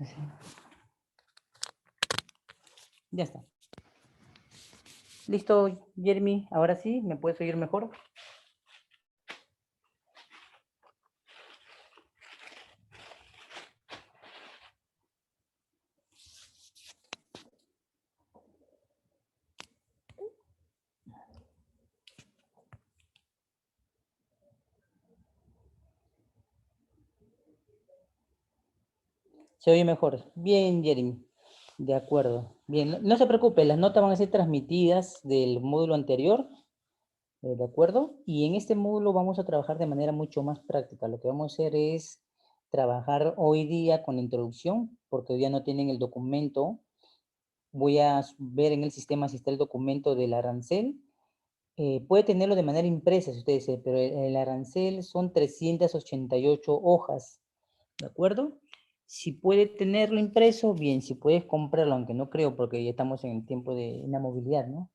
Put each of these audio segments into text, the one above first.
Sí. Ya está. Listo, Jeremy. Ahora sí, ¿me puedes oír mejor? Se oye mejor. Bien, Jeremy. De acuerdo. Bien, no se preocupe, las notas van a ser transmitidas del módulo anterior, ¿de acuerdo? Y en este módulo vamos a trabajar de manera mucho más práctica. Lo que vamos a hacer es trabajar hoy día con la introducción, porque hoy día no tienen el documento. Voy a ver en el sistema si está el documento del arancel. Puede tenerlo de manera impresa, si usted desea, pero el arancel son 388 hojas, ¿de acuerdo? Si puede tenerlo impreso, bien, si puedes comprarlo, aunque no creo, porque ya estamos en el tiempo de inamovilidad, ¿no?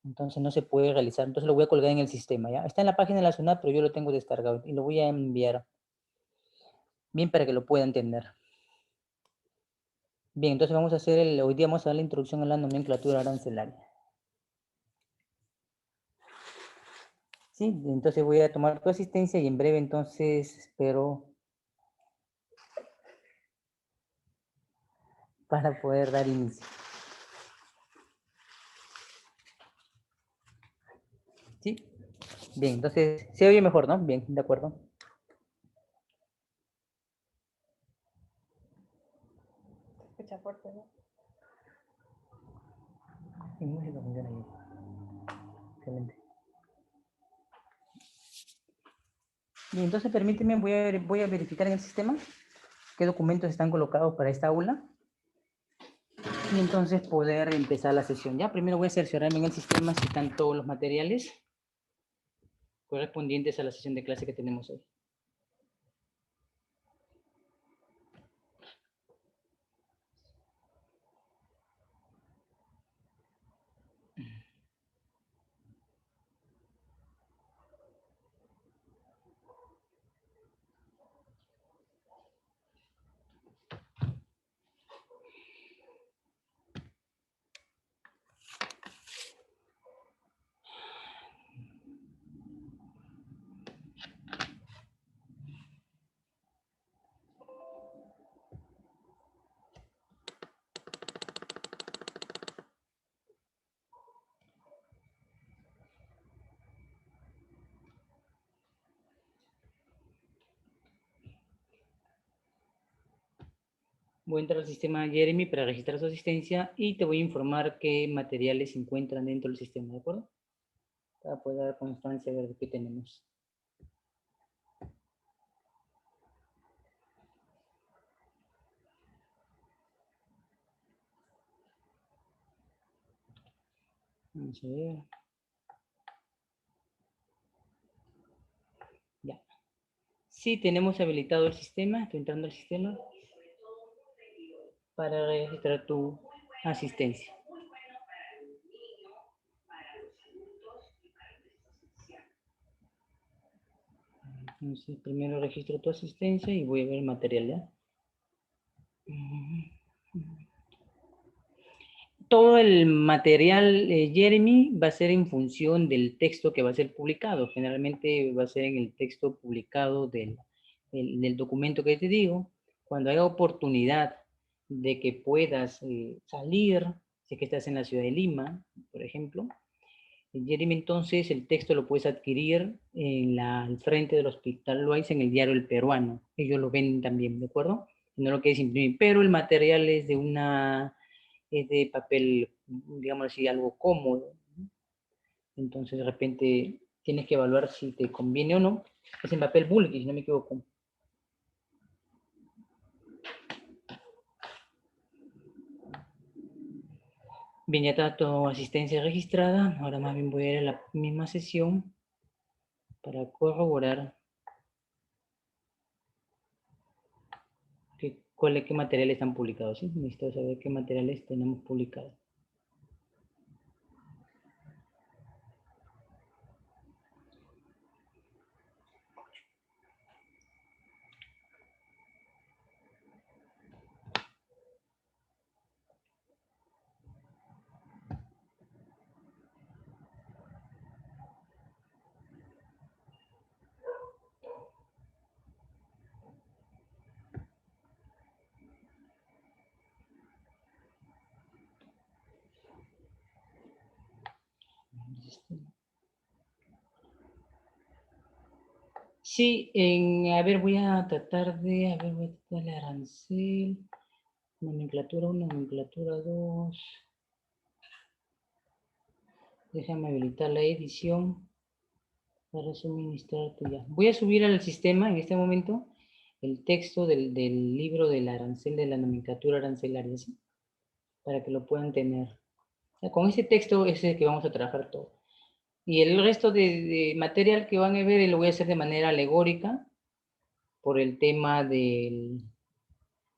Entonces no se puede realizar, entonces lo voy a colgar en el sistema, ¿ya? Está en la página de la SUNAT, pero yo lo tengo descargado y lo voy a enviar, bien, para que lo pueda entender. Bien, entonces vamos a hacer hoy día vamos a dar la introducción a la nomenclatura arancelaria. Sí, entonces voy a tomar tu asistencia y en breve entonces espero para poder dar inicio. ¿Sí? Bien, entonces se oye mejor, ¿no? Bien, de acuerdo. Escucha fuerte, ¿no? Y música funciona bien. Excelente. Bien, entonces permíteme, voy a verificar en el sistema qué documentos están colocados para esta aula y entonces poder empezar la sesión. Ya, primero voy a cerciorarme en el sistema si están todos los materiales correspondientes a la sesión de clase que tenemos hoy. Voy a entrar al sistema Jeremy para registrar su asistencia y te voy a informar qué materiales se encuentran dentro del sistema, ¿de acuerdo? Para poder dar constancia de qué tenemos. Vamos a ver. Ya. Sí, tenemos habilitado el sistema. Estoy entrando al sistema para registrar tu asistencia. Entonces, primero registro tu asistencia y voy a ver el material, ¿ya? Todo el material, Jeremy, va a ser en función del texto que va a ser publicado. Generalmente va a ser en el texto publicado del documento que te digo. Cuando haya oportunidad de que puedas salir, si es que estás en la ciudad de Lima, por ejemplo, Jeremy, entonces el texto lo puedes adquirir al frente del Hospital Loaiza en el diario El Peruano. Ellos lo venden también, ¿de acuerdo? No lo quieres imprimir, pero el material es de papel, digamos así, algo cómodo. Entonces de repente tienes que evaluar si te conviene o no. Es en papel bulky, si no me equivoco. Bien, ya está tu asistencia registrada. Ahora más bien voy a ir a la misma sesión para corroborar qué materiales están publicados. ¿Sí? Necesito saber qué materiales tenemos publicados. Sí, a ver, voy a tratar de, el arancel, nomenclatura 1, nomenclatura 2. Déjame habilitar la edición para suministrar tuya. Voy a subir al sistema en este momento el texto del libro del arancel, de la nomenclatura arancelaria, ¿sí? Para que lo puedan tener. O sea, con ese texto es el que vamos a trabajar todo. Y el resto de material que van a ver lo voy a hacer de manera alegórica por el tema de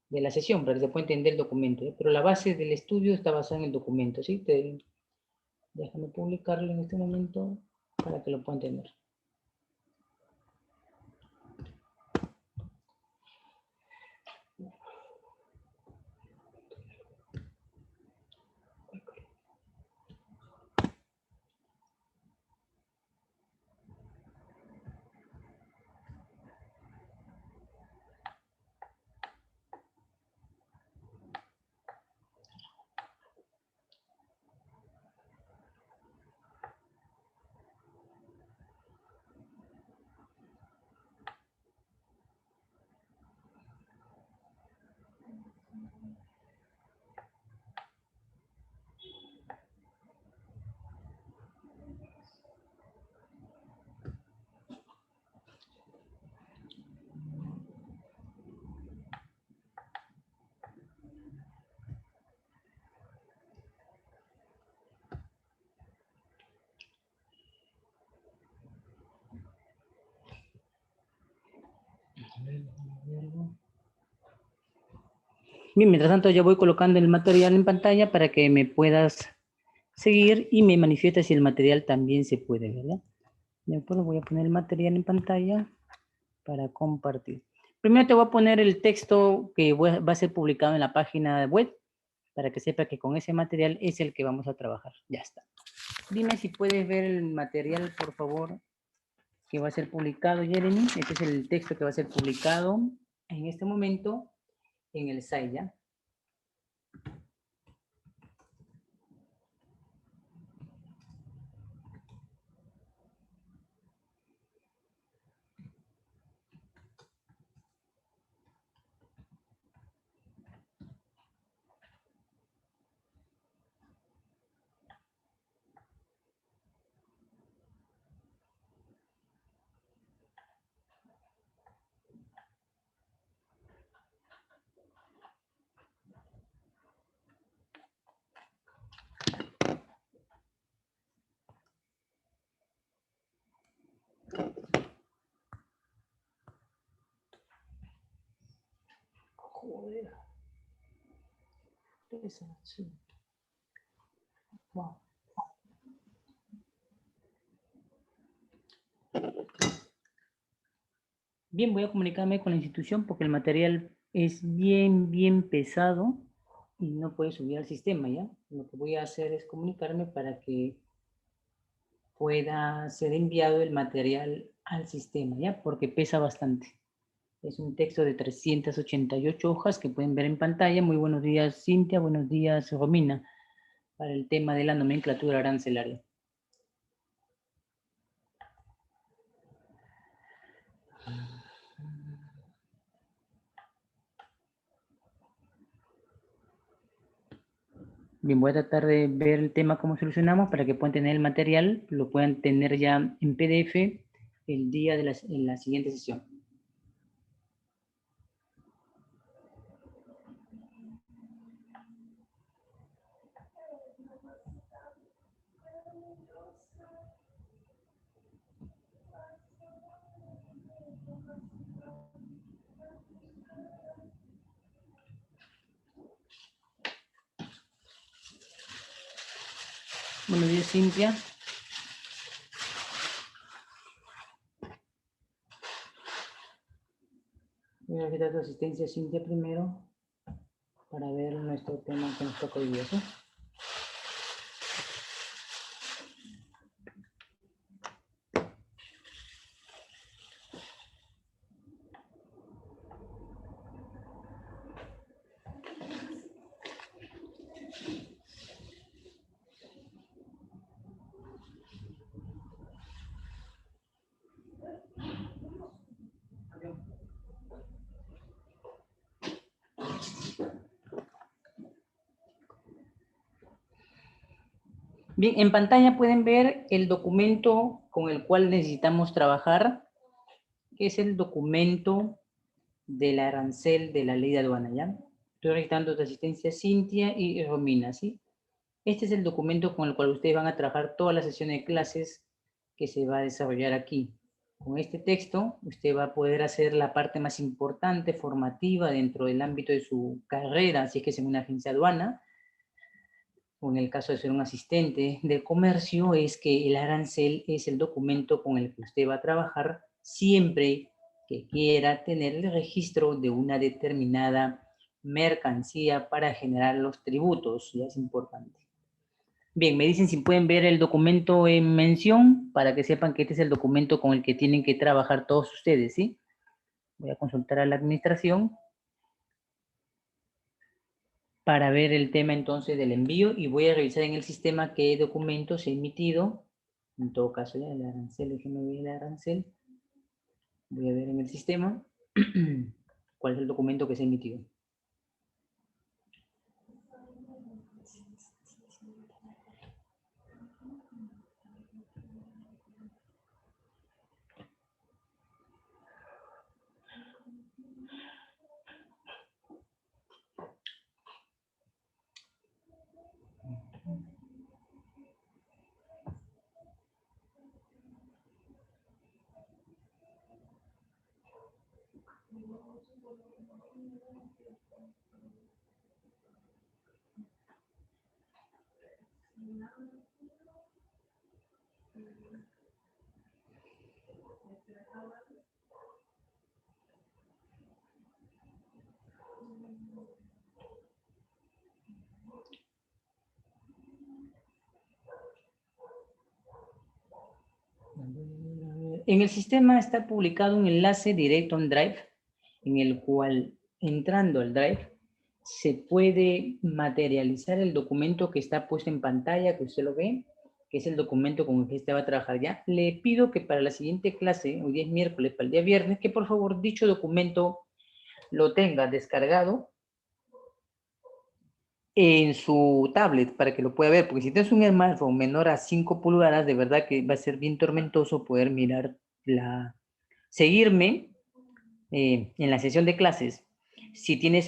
la sesión, para que se pueda entender el documento. ¿Eh? Pero la base del estudio está basada en el documento. ¿Sí? Déjame publicarlo en este momento para que lo puedan entender. Bien, mientras tanto ya voy colocando el material en pantalla para que me puedas seguir y me manifiestes si el material también se puede, ¿verdad? De acuerdo, voy a poner el material en pantalla para compartir. Primero te voy a poner el texto que va a ser publicado en la página web para que sepa que con ese material es el que vamos a trabajar. Ya está. Dime si puedes ver el material, por favor, que va a ser publicado, Jeremy. Este es el texto que va a ser publicado en este momento en el site, ¿ya? Joder. Wow. Bien, voy a comunicarme con la institución porque el material es bien pesado y no puede subir al sistema, ¿ya? Lo que voy a hacer es comunicarme para que pueda ser enviado el material al sistema, ¿ya? Porque pesa bastante. Es un texto de 388 hojas que pueden ver en pantalla. Muy buenos días, Cintia. Buenos días, Romina, para el tema de la nomenclatura arancelaria. Bien, voy a tratar de ver el tema cómo solucionamos para que puedan tener el material, lo puedan tener ya en PDF el día de en la siguiente sesión. Buenos días, Cintia. Voy a quitar tu asistencia, Cintia, primero, para ver nuestro tema que nos toca hoy día, ¿sí? Bien, en pantalla pueden ver el documento con el cual necesitamos trabajar, que es el documento del arancel de la ley de aduana, ¿ya? Estoy registrando de asistencia Cintia y Romina, ¿sí? Este es el documento con el cual ustedes van a trabajar toda la sesión de clases que se va a desarrollar aquí. Con este texto, usted va a poder hacer la parte más importante, formativa, dentro del ámbito de su carrera, si es que es en una agencia aduana, o en el caso de ser un asistente del comercio, es que el arancel es el documento con el que usted va a trabajar siempre que quiera tener el registro de una determinada mercancía para generar los tributos, ya es importante. Bien, me dicen si pueden ver el documento en mención para que sepan que este es el documento con el que tienen que trabajar todos ustedes, ¿sí? Voy a consultar a la administración para ver el tema entonces del envío y voy a revisar en el sistema qué documento se ha emitido. En todo caso, ya el arancel, déjenme ver el arancel. Voy a ver en el sistema cuál es el documento que se ha emitido. En el sistema está publicado un enlace directo en Drive, en el cual, entrando al Drive, se puede materializar el documento que está puesto en pantalla, que usted lo ve, que es el documento con el que usted va a trabajar ya. Le pido que para la siguiente clase, hoy día es miércoles, para el día viernes, que por favor dicho documento lo tenga descargado en su tablet para que lo pueda ver, porque si tienes un smartphone menor a 5 pulgadas, de verdad que va a ser bien tormentoso poder mirar seguirme en la sesión de clases. Si tienes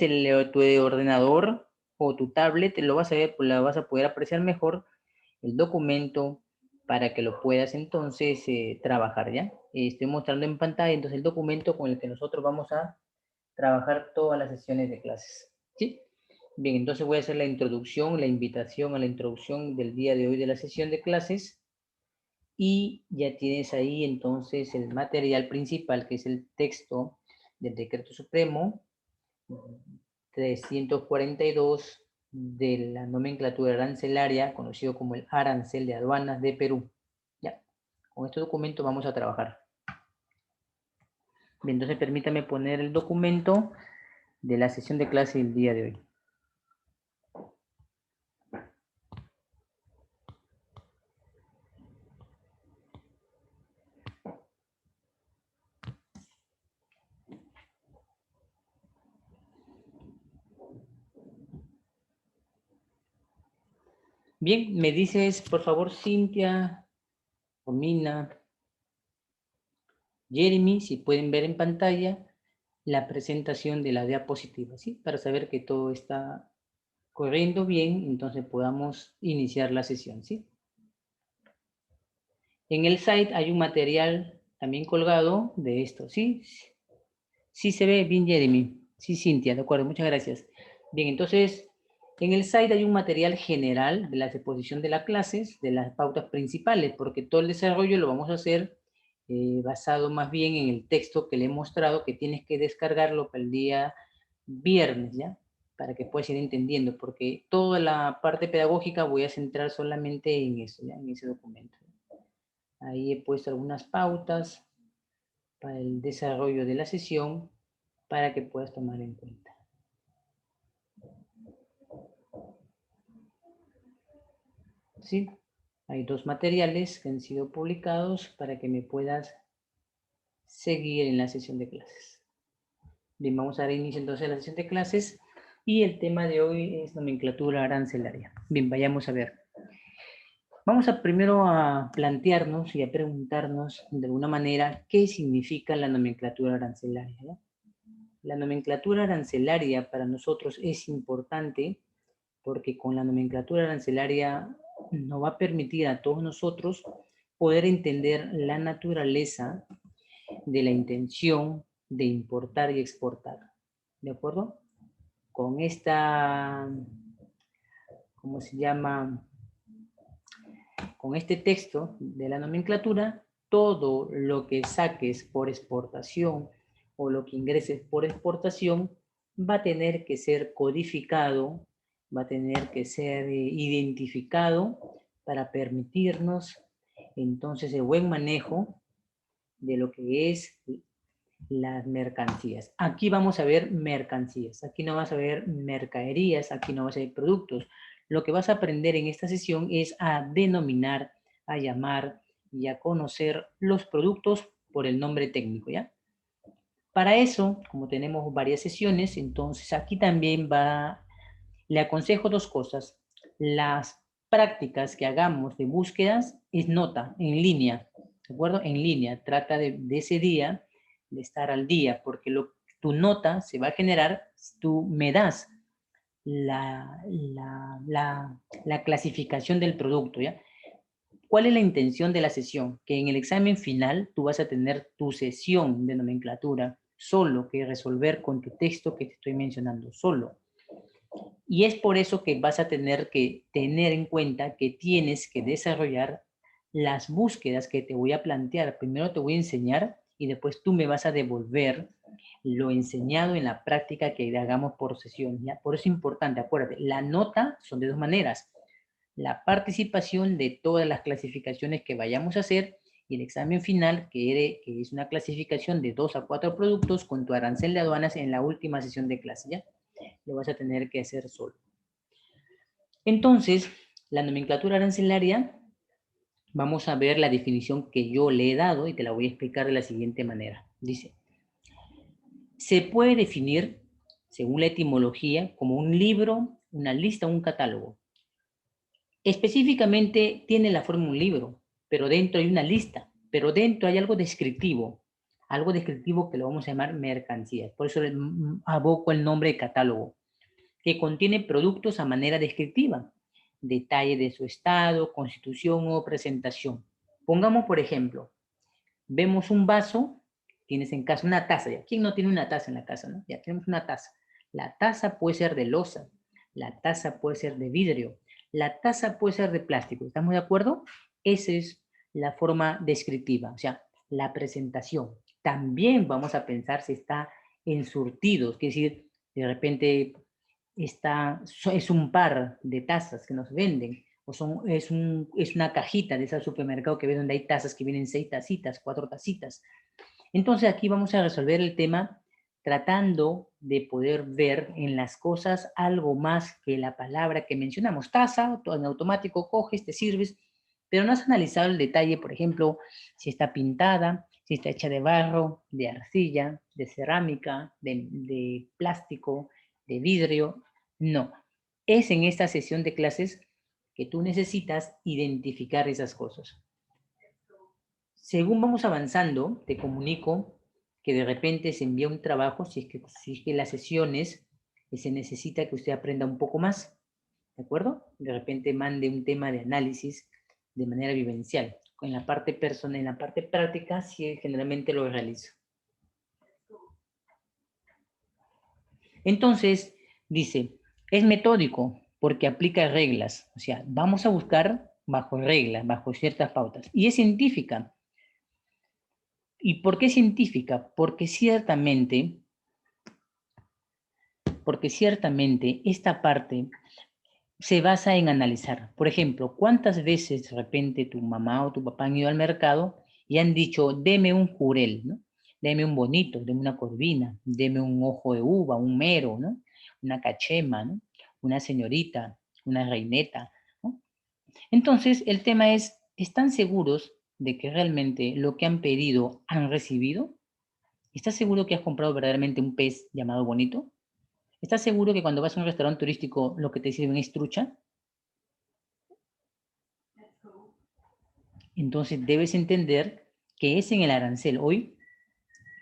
tu ordenador o tu tablet, lo vas a ver, la vas a poder apreciar mejor el documento para que lo puedas entonces trabajar, ¿ya? Estoy mostrando en pantalla entonces el documento con el que nosotros vamos a trabajar todas las sesiones de clases, ¿sí? Bien, entonces voy a hacer la introducción, la invitación a la introducción del día de hoy de la sesión de clases y ya tienes ahí entonces el material principal, que es el texto del Decreto Supremo 342 de la nomenclatura arancelaria, conocido como el Arancel de Aduanas de Perú. Ya, con este documento vamos a trabajar. Bien, entonces permítame poner el documento de la sesión de clase del día de hoy. Bien, me dices, por favor, Cintia, Romina, Jeremy, si pueden ver en pantalla la presentación de la diapositiva, ¿sí? Para saber que todo está corriendo bien, entonces podamos iniciar la sesión, ¿sí? En el site hay un material también colgado de esto, ¿sí? Sí se ve bien, Jeremy. Sí, Cintia, de acuerdo, muchas gracias. Bien, entonces, en el site hay un material general de la exposición de las clases, de las pautas principales, porque todo el desarrollo lo vamos a hacer basado más bien en el texto que le he mostrado, que tienes que descargarlo para el día viernes, ¿ya? Para que puedas ir entendiendo, porque toda la parte pedagógica voy a centrar solamente en eso, ¿ya? En ese documento. Ahí he puesto algunas pautas para el desarrollo de la sesión para que puedas tomar en cuenta. ¿Sí? Hay dos materiales que han sido publicados para que me puedas seguir en la sesión de clases. Bien, vamos a dar inicio entonces a la sesión de clases y el tema de hoy es nomenclatura arancelaria. Bien, vayamos a ver. Vamos a primero a plantearnos y a preguntarnos de alguna manera qué significa la nomenclatura arancelaria, ¿no? La nomenclatura arancelaria para nosotros es importante porque con la nomenclatura arancelaria nos va a permitir a todos nosotros poder entender la naturaleza de la intención de importar y exportar. ¿De acuerdo? Con esta, ¿cómo se llama? Con este texto de la nomenclatura, todo lo que saques por exportación o lo que ingreses por exportación va a tener que ser codificado, va a tener que ser identificado para permitirnos entonces el buen manejo de lo que es las mercancías. Aquí vamos a ver mercancías, aquí no vas a ver mercaderías, aquí no vas a ver productos. Lo que vas a aprender en esta sesión es a denominar, a llamar y a conocer los productos por el nombre técnico, ¿ya? Para eso, como tenemos varias sesiones, entonces aquí también le aconsejo dos cosas. Las prácticas que hagamos de búsquedas es nota, en línea, ¿de acuerdo? En línea, trata de ese día, de estar al día, porque tu nota se va a generar, tú me das la clasificación del producto, ¿ya? ¿Cuál es la intención de la sesión? Que en el examen final tú vas a tener tu sesión de nomenclatura solo que resolver con tu texto que te estoy mencionando, solo. Y es por eso que vas a tener que tener en cuenta que tienes que desarrollar las búsquedas que te voy a plantear. Primero te voy a enseñar y después tú me vas a devolver lo enseñado en la práctica que hagamos por sesión, ¿ya? Por eso es importante, acuérdate, la nota son de dos maneras. La participación de todas las clasificaciones que vayamos a hacer y el examen final, que es una clasificación de 2 a 4 productos con tu arancel de aduanas en la última sesión de clase, ¿ya? Lo vas a tener que hacer solo. Entonces, la nomenclatura arancelaria, vamos a ver la definición que yo le he dado y te la voy a explicar de la siguiente manera. Dice, se puede definir, según la etimología, como un libro, una lista o un catálogo. Específicamente tiene la forma de un libro, pero dentro hay una lista, pero dentro hay algo descriptivo que lo vamos a llamar mercancías. Por eso aboco el nombre de catálogo, que contiene productos a manera descriptiva, detalle de su estado, constitución o presentación. Pongamos, por ejemplo, vemos un vaso, tienes en casa una taza, ¿ya? ¿Quién no tiene una taza en la casa, no? Ya tenemos una taza. La taza puede ser de loza, la taza puede ser de vidrio, la taza puede ser de plástico, ¿estamos de acuerdo? Esa es la forma descriptiva, o sea, la presentación. También vamos a pensar si está en surtidos, es decir, de repente es un par de tazas que nos venden, o es una cajita de ese supermercado que ve donde hay tazas que vienen 6 tacitas, 4 tacitas. Entonces aquí vamos a resolver el tema tratando de poder ver en las cosas algo más que la palabra que mencionamos. Taza, en automático coges, te sirves, pero no has analizado el detalle, por ejemplo, si está pintada, si está hecha de barro, de arcilla, de cerámica, de plástico, de vidrio. No. Es en esta sesión de clases que tú necesitas identificar esas cosas. Según vamos avanzando, te comunico que de repente se envía un trabajo, si es que las sesiones se necesita que usted aprenda un poco más, ¿de acuerdo? De repente mande un tema de análisis de manera vivencial. En la parte personal, en la parte práctica, sí generalmente lo realizo. Entonces, dice, es metódico porque aplica reglas. O sea, vamos a buscar bajo reglas, bajo ciertas pautas. Y es científica. ¿Y por qué científica? Porque ciertamente esta parte se basa en analizar. Por ejemplo, ¿cuántas veces de repente tu mamá o tu papá han ido al mercado y han dicho, deme un jurel, ¿no? Deme un bonito, deme una corvina, deme un ojo de uva, un mero, ¿no? Una cachema, ¿no? Una señorita, una reineta, ¿no? Entonces, el tema es, ¿están seguros de que realmente lo que han pedido han recibido? ¿Estás seguro que has comprado verdaderamente un pez llamado bonito? ¿Estás seguro que cuando vas a un restaurante turístico lo que te sirven es trucha? Entonces debes entender que es en el arancel hoy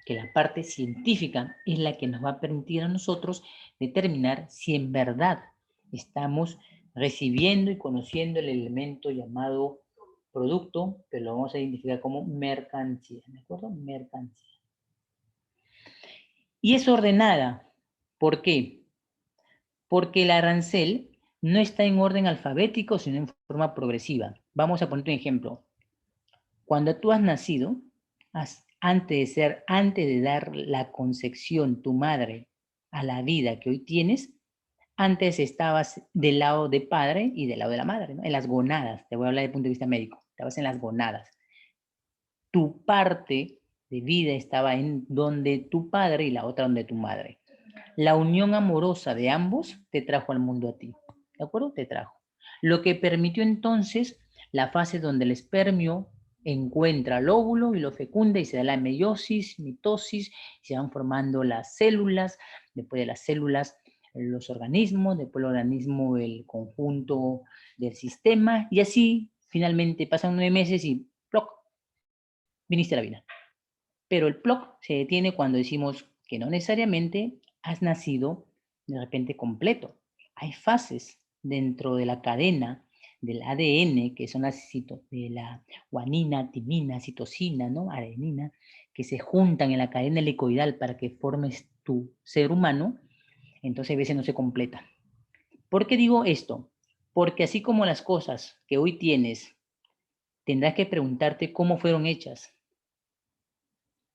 que la parte científica es la que nos va a permitir a nosotros determinar si en verdad estamos recibiendo y conociendo el elemento llamado producto, pero lo vamos a identificar como mercancía, ¿de acuerdo? Mercancía. Y es ordenada. ¿Por qué? Porque el arancel no está en orden alfabético, sino en forma progresiva. Vamos a poner un ejemplo. Cuando tú has nacido, antes de dar la concepción, tu madre, a la vida que hoy tienes, antes estabas del lado de padre y del lado de la madre, ¿no? En las gonadas, te voy a hablar desde el punto de vista médico, estabas en las gonadas. Tu parte de vida estaba en donde tu padre y la otra donde tu madre. La unión amorosa de ambos te trajo al mundo a ti, ¿de acuerdo? Te trajo. Lo que permitió entonces la fase donde el espermio encuentra el óvulo y lo fecunda y se da la meiosis, mitosis, se van formando las células, después de las células los organismos, después el organismo el conjunto del sistema y así finalmente pasan 9 meses y ¡ploc! Viniste a la vida. Pero el ¡ploc! Se detiene cuando decimos que no necesariamente has nacido de repente completo. Hay fases dentro de la cadena del ADN, que son de la guanina, timina, citosina, ¿no? Adenina, que se juntan en la cadena helicoidal para que formes tu ser humano, entonces a veces no se completa. ¿Por qué digo esto? Porque así como las cosas que hoy tienes, tendrás que preguntarte cómo fueron hechas.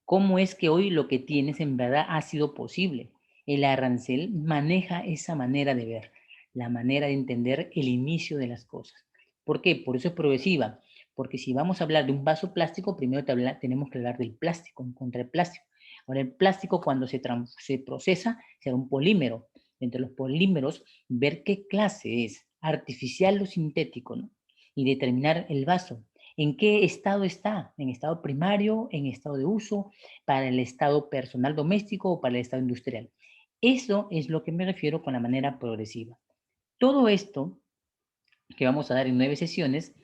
¿Cómo es que hoy lo que tienes en verdad ha sido posible? El arancel maneja esa manera de ver, la manera de entender el inicio de las cosas. ¿Por qué? Por eso es progresiva. Porque si vamos a hablar de un vaso plástico, primero tenemos que hablar del plástico, contra el plástico. Ahora, el plástico cuando se procesa, será un polímero. Entre los polímeros, ver qué clase es, artificial o sintético, ¿no? Y determinar el vaso. ¿En qué estado está? ¿En estado primario? ¿En estado de uso? ¿Para el estado personal doméstico o para el estado industrial? Eso es lo que me refiero con la manera progresiva. Todo esto que vamos a dar en 9 sesiones,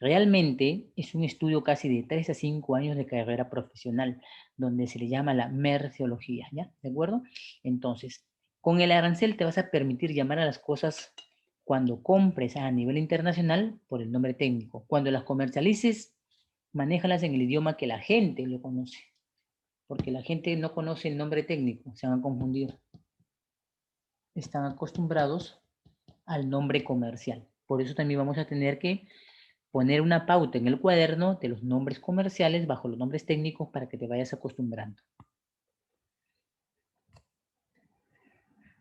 realmente es un estudio casi de 3 a 5 años de carrera profesional, donde se le llama la merceología, ¿ya? ¿De acuerdo? Entonces, con el arancel te vas a permitir llamar a las cosas cuando compres a nivel internacional por el nombre técnico. Cuando las comercialices, manéjalas en el idioma que la gente lo conoce, porque la gente no conoce el nombre técnico, se van a confundir. Están acostumbrados al nombre comercial. Por eso también vamos a tener que poner una pauta en el cuaderno de los nombres comerciales bajo los nombres técnicos para que te vayas acostumbrando.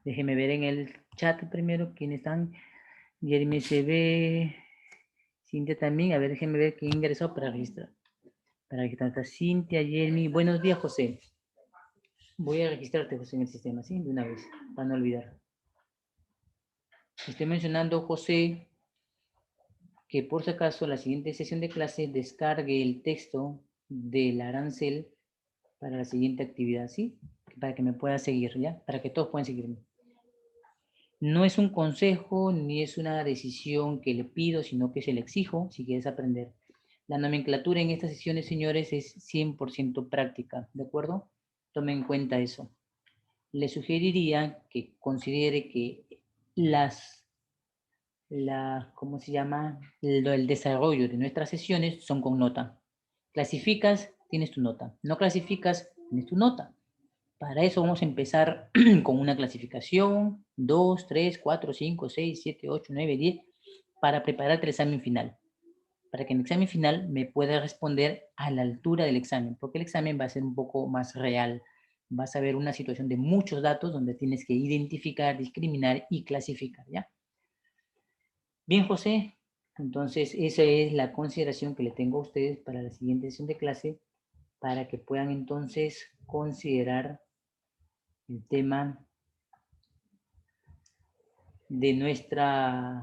Déjeme ver en el chat primero quiénes están. Jeremy se ve. Cintia también. A ver, déjeme ver quién ingresó para registrar. Para registrar está Cintia, Jeremy. Buenos días, José. Voy a registrarte, José, en el sistema, ¿sí? De una vez, para no olvidar. Estoy mencionando, José, que por si acaso la siguiente sesión de clase descargue el texto del arancel para la siguiente actividad, ¿sí? Para que me pueda seguir, ¿ya? Para que todos puedan seguirme. No es un consejo ni es una decisión que le pido, sino que se le exijo si quieres aprender. La nomenclatura en estas sesiones, señores, es 100% práctica, ¿de acuerdo? Tomen en cuenta eso. Le sugeriría que considere que ¿cómo se llama? El desarrollo de nuestras sesiones son con nota. Clasificas, tienes tu nota. No clasificas, tienes tu nota. Para eso vamos a empezar con una clasificación, 2, 3, 4, 5, 6, 7, 8, 9, 10, para prepararte el examen final. Para que en el examen final me pueda responder a la altura del examen, porque el examen va a ser un poco más real. Vas a ver una situación de muchos datos donde tienes que identificar, discriminar y clasificar, ¿ya? Bien, José, entonces esa es la consideración que le tengo a ustedes para la siguiente sesión de clase, para que puedan entonces considerar el tema de nuestra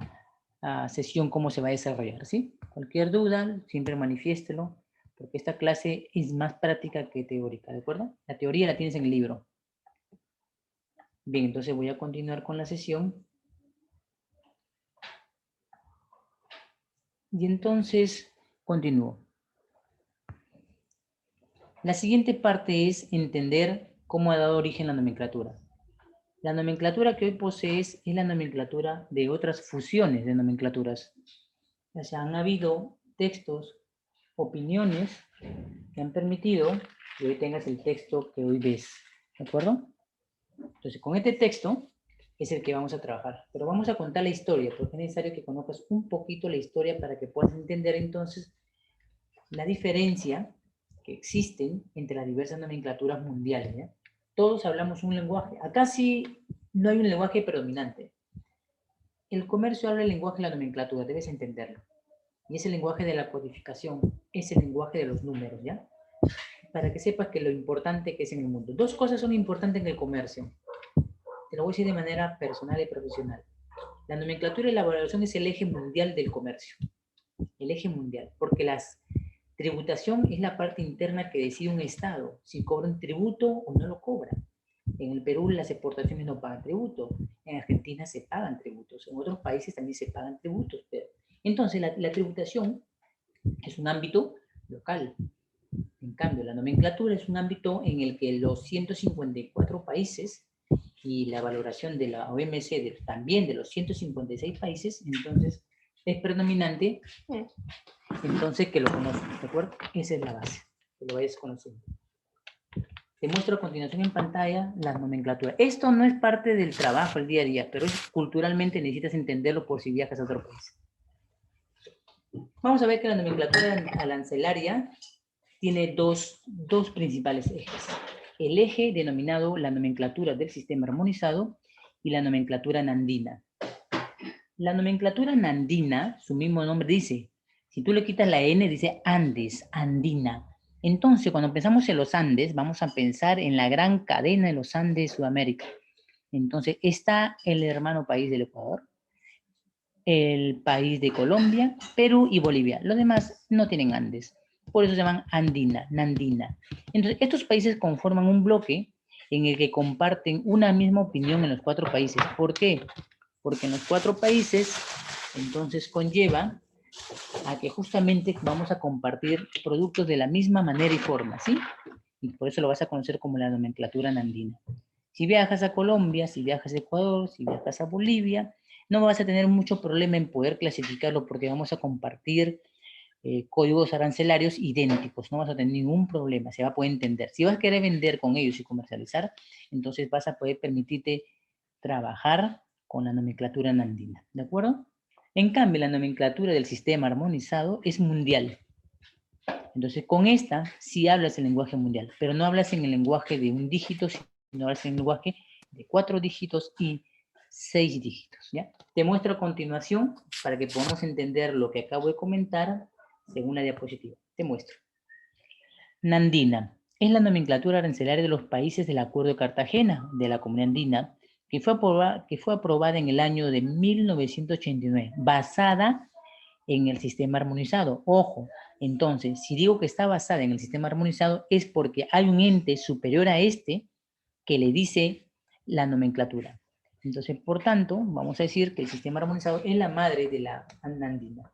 sesión, cómo se va a desarrollar, ¿sí? Cualquier duda, siempre manifiéstelo, porque esta clase es más práctica que teórica, ¿de acuerdo? La teoría la tienes en el libro. Bien, entonces voy a continuar con la sesión. Y entonces, continúo. La siguiente parte es entender cómo ha dado origen la nomenclatura. La nomenclatura que hoy posees es la nomenclatura de otras fusiones de nomenclaturas. O sea, han habido textos, opiniones que han permitido que hoy tengas el texto que hoy ves. ¿De acuerdo? Entonces, con este texto es el que vamos a trabajar. Pero vamos a contar la historia, porque es necesario que conozcas un poquito la historia para que puedas entender entonces la diferencia que existen entre las diversas nomenclaturas mundiales, ¿ya? Todos hablamos un lenguaje. Acá sí no hay un lenguaje predominante. El comercio habla el lenguaje de la nomenclatura, debes entenderlo. Y es el lenguaje de la codificación, es el lenguaje de los números, ¿ya? Para que sepas que lo importante que es en el mundo. Dos cosas son importantes en el comercio. Te lo voy a decir de manera personal y profesional. La nomenclatura y la valoración es el eje mundial del comercio. El eje mundial. Porque la tributación es la parte interna que decide un Estado si cobra un tributo o no lo cobra. En el Perú las exportaciones no pagan tributo. En Argentina se pagan tributos. En otros países también se pagan tributos. Pero... Entonces la tributación es un ámbito local. En cambio, la nomenclatura es un ámbito en el que los 154 países y la valoración de la OMC también de los 156 países, entonces es predominante, entonces que lo conozcas, ¿de acuerdo? Esa es la base, que lo vayas conociendo. Te muestro a continuación en pantalla la nomenclatura. Esto no es parte del trabajo el día a día, pero culturalmente necesitas entenderlo por si viajas a otro país. Vamos a ver que la nomenclatura arancelaria tiene dos principales ejes. El eje denominado la nomenclatura del sistema armonizado y la nomenclatura nandina. La nomenclatura nandina, su mismo nombre dice, si tú le quitas la N, dice Andes, andina. Entonces, cuando pensamos en los Andes, vamos a pensar en la gran cadena de los Andes de Sudamérica. Entonces, está el hermano país del Ecuador, el país de Colombia, Perú y Bolivia. Los demás no tienen Andes. Por eso se llaman andina, nandina. Entonces, estos países conforman un bloque en el que comparten una misma opinión en los 4 países. ¿Por qué? Porque en los 4 países, entonces conlleva a que justamente vamos a compartir productos de la misma manera y forma, ¿sí? Y por eso lo vas a conocer como la nomenclatura nandina. Si viajas a Colombia, si viajas a Ecuador, si viajas a Bolivia, no vas a tener mucho problema en poder clasificarlo porque vamos a compartir códigos arancelarios idénticos, no vas a tener ningún problema, se va a poder entender. Si vas a querer vender con ellos y comercializar, entonces vas a poder permitirte trabajar con la nomenclatura nandina, ¿de acuerdo? En cambio, la nomenclatura del sistema armonizado es mundial. Entonces, con esta sí hablas el lenguaje mundial, pero no hablas en el lenguaje de un dígito, sino hablas en el lenguaje de 4 dígitos y 6 dígitos, ¿ya? Te muestro a continuación para que podamos entender lo que acabo de comentar según la diapositiva. Te muestro. Nandina es la nomenclatura arancelaria de los países del Acuerdo de Cartagena, de la Comunidad Andina, que fue aprobada en el año de 1989, basada en el sistema armonizado. Ojo, entonces, si digo que está basada en el sistema armonizado, es porque hay un ente superior a este que le dice la nomenclatura. Entonces, por tanto, vamos a decir que el sistema armonizado es la madre de la andina.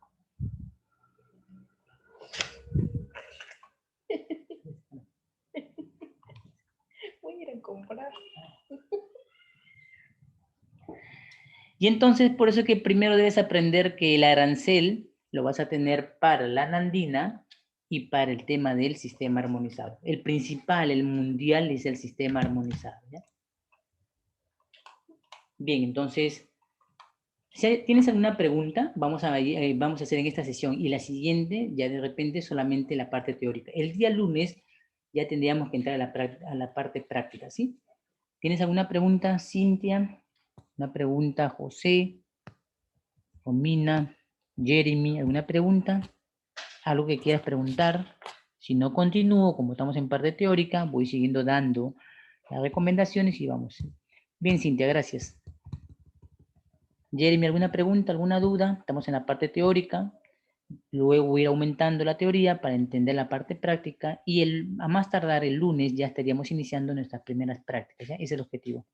Voy a ir a comprar. Y entonces, por eso es que primero debes aprender que el arancel lo vas a tener para la nandina y para el tema del sistema armonizado. El principal, el mundial, es el sistema armonizado, ¿ya? Bien, entonces, si tienes alguna pregunta, vamos a hacer en esta sesión. Y la siguiente, ya de repente, solamente la parte teórica. El día lunes ya tendríamos que entrar a la parte práctica, ¿sí? ¿Tienes alguna pregunta, Cintia? ¿Una pregunta, José? Romina, Jeremy, ¿alguna pregunta? ¿Algo que quieras preguntar? Si no, continúo, como estamos en parte teórica, voy siguiendo dando las recomendaciones y vamos. Bien, Cintia, gracias. Jeremy, ¿alguna pregunta, alguna duda? Estamos en la parte teórica, luego voy a ir aumentando la teoría para entender la parte práctica y a más tardar el lunes ya estaríamos iniciando nuestras primeras prácticas, ¿ya? Ese es el objetivo.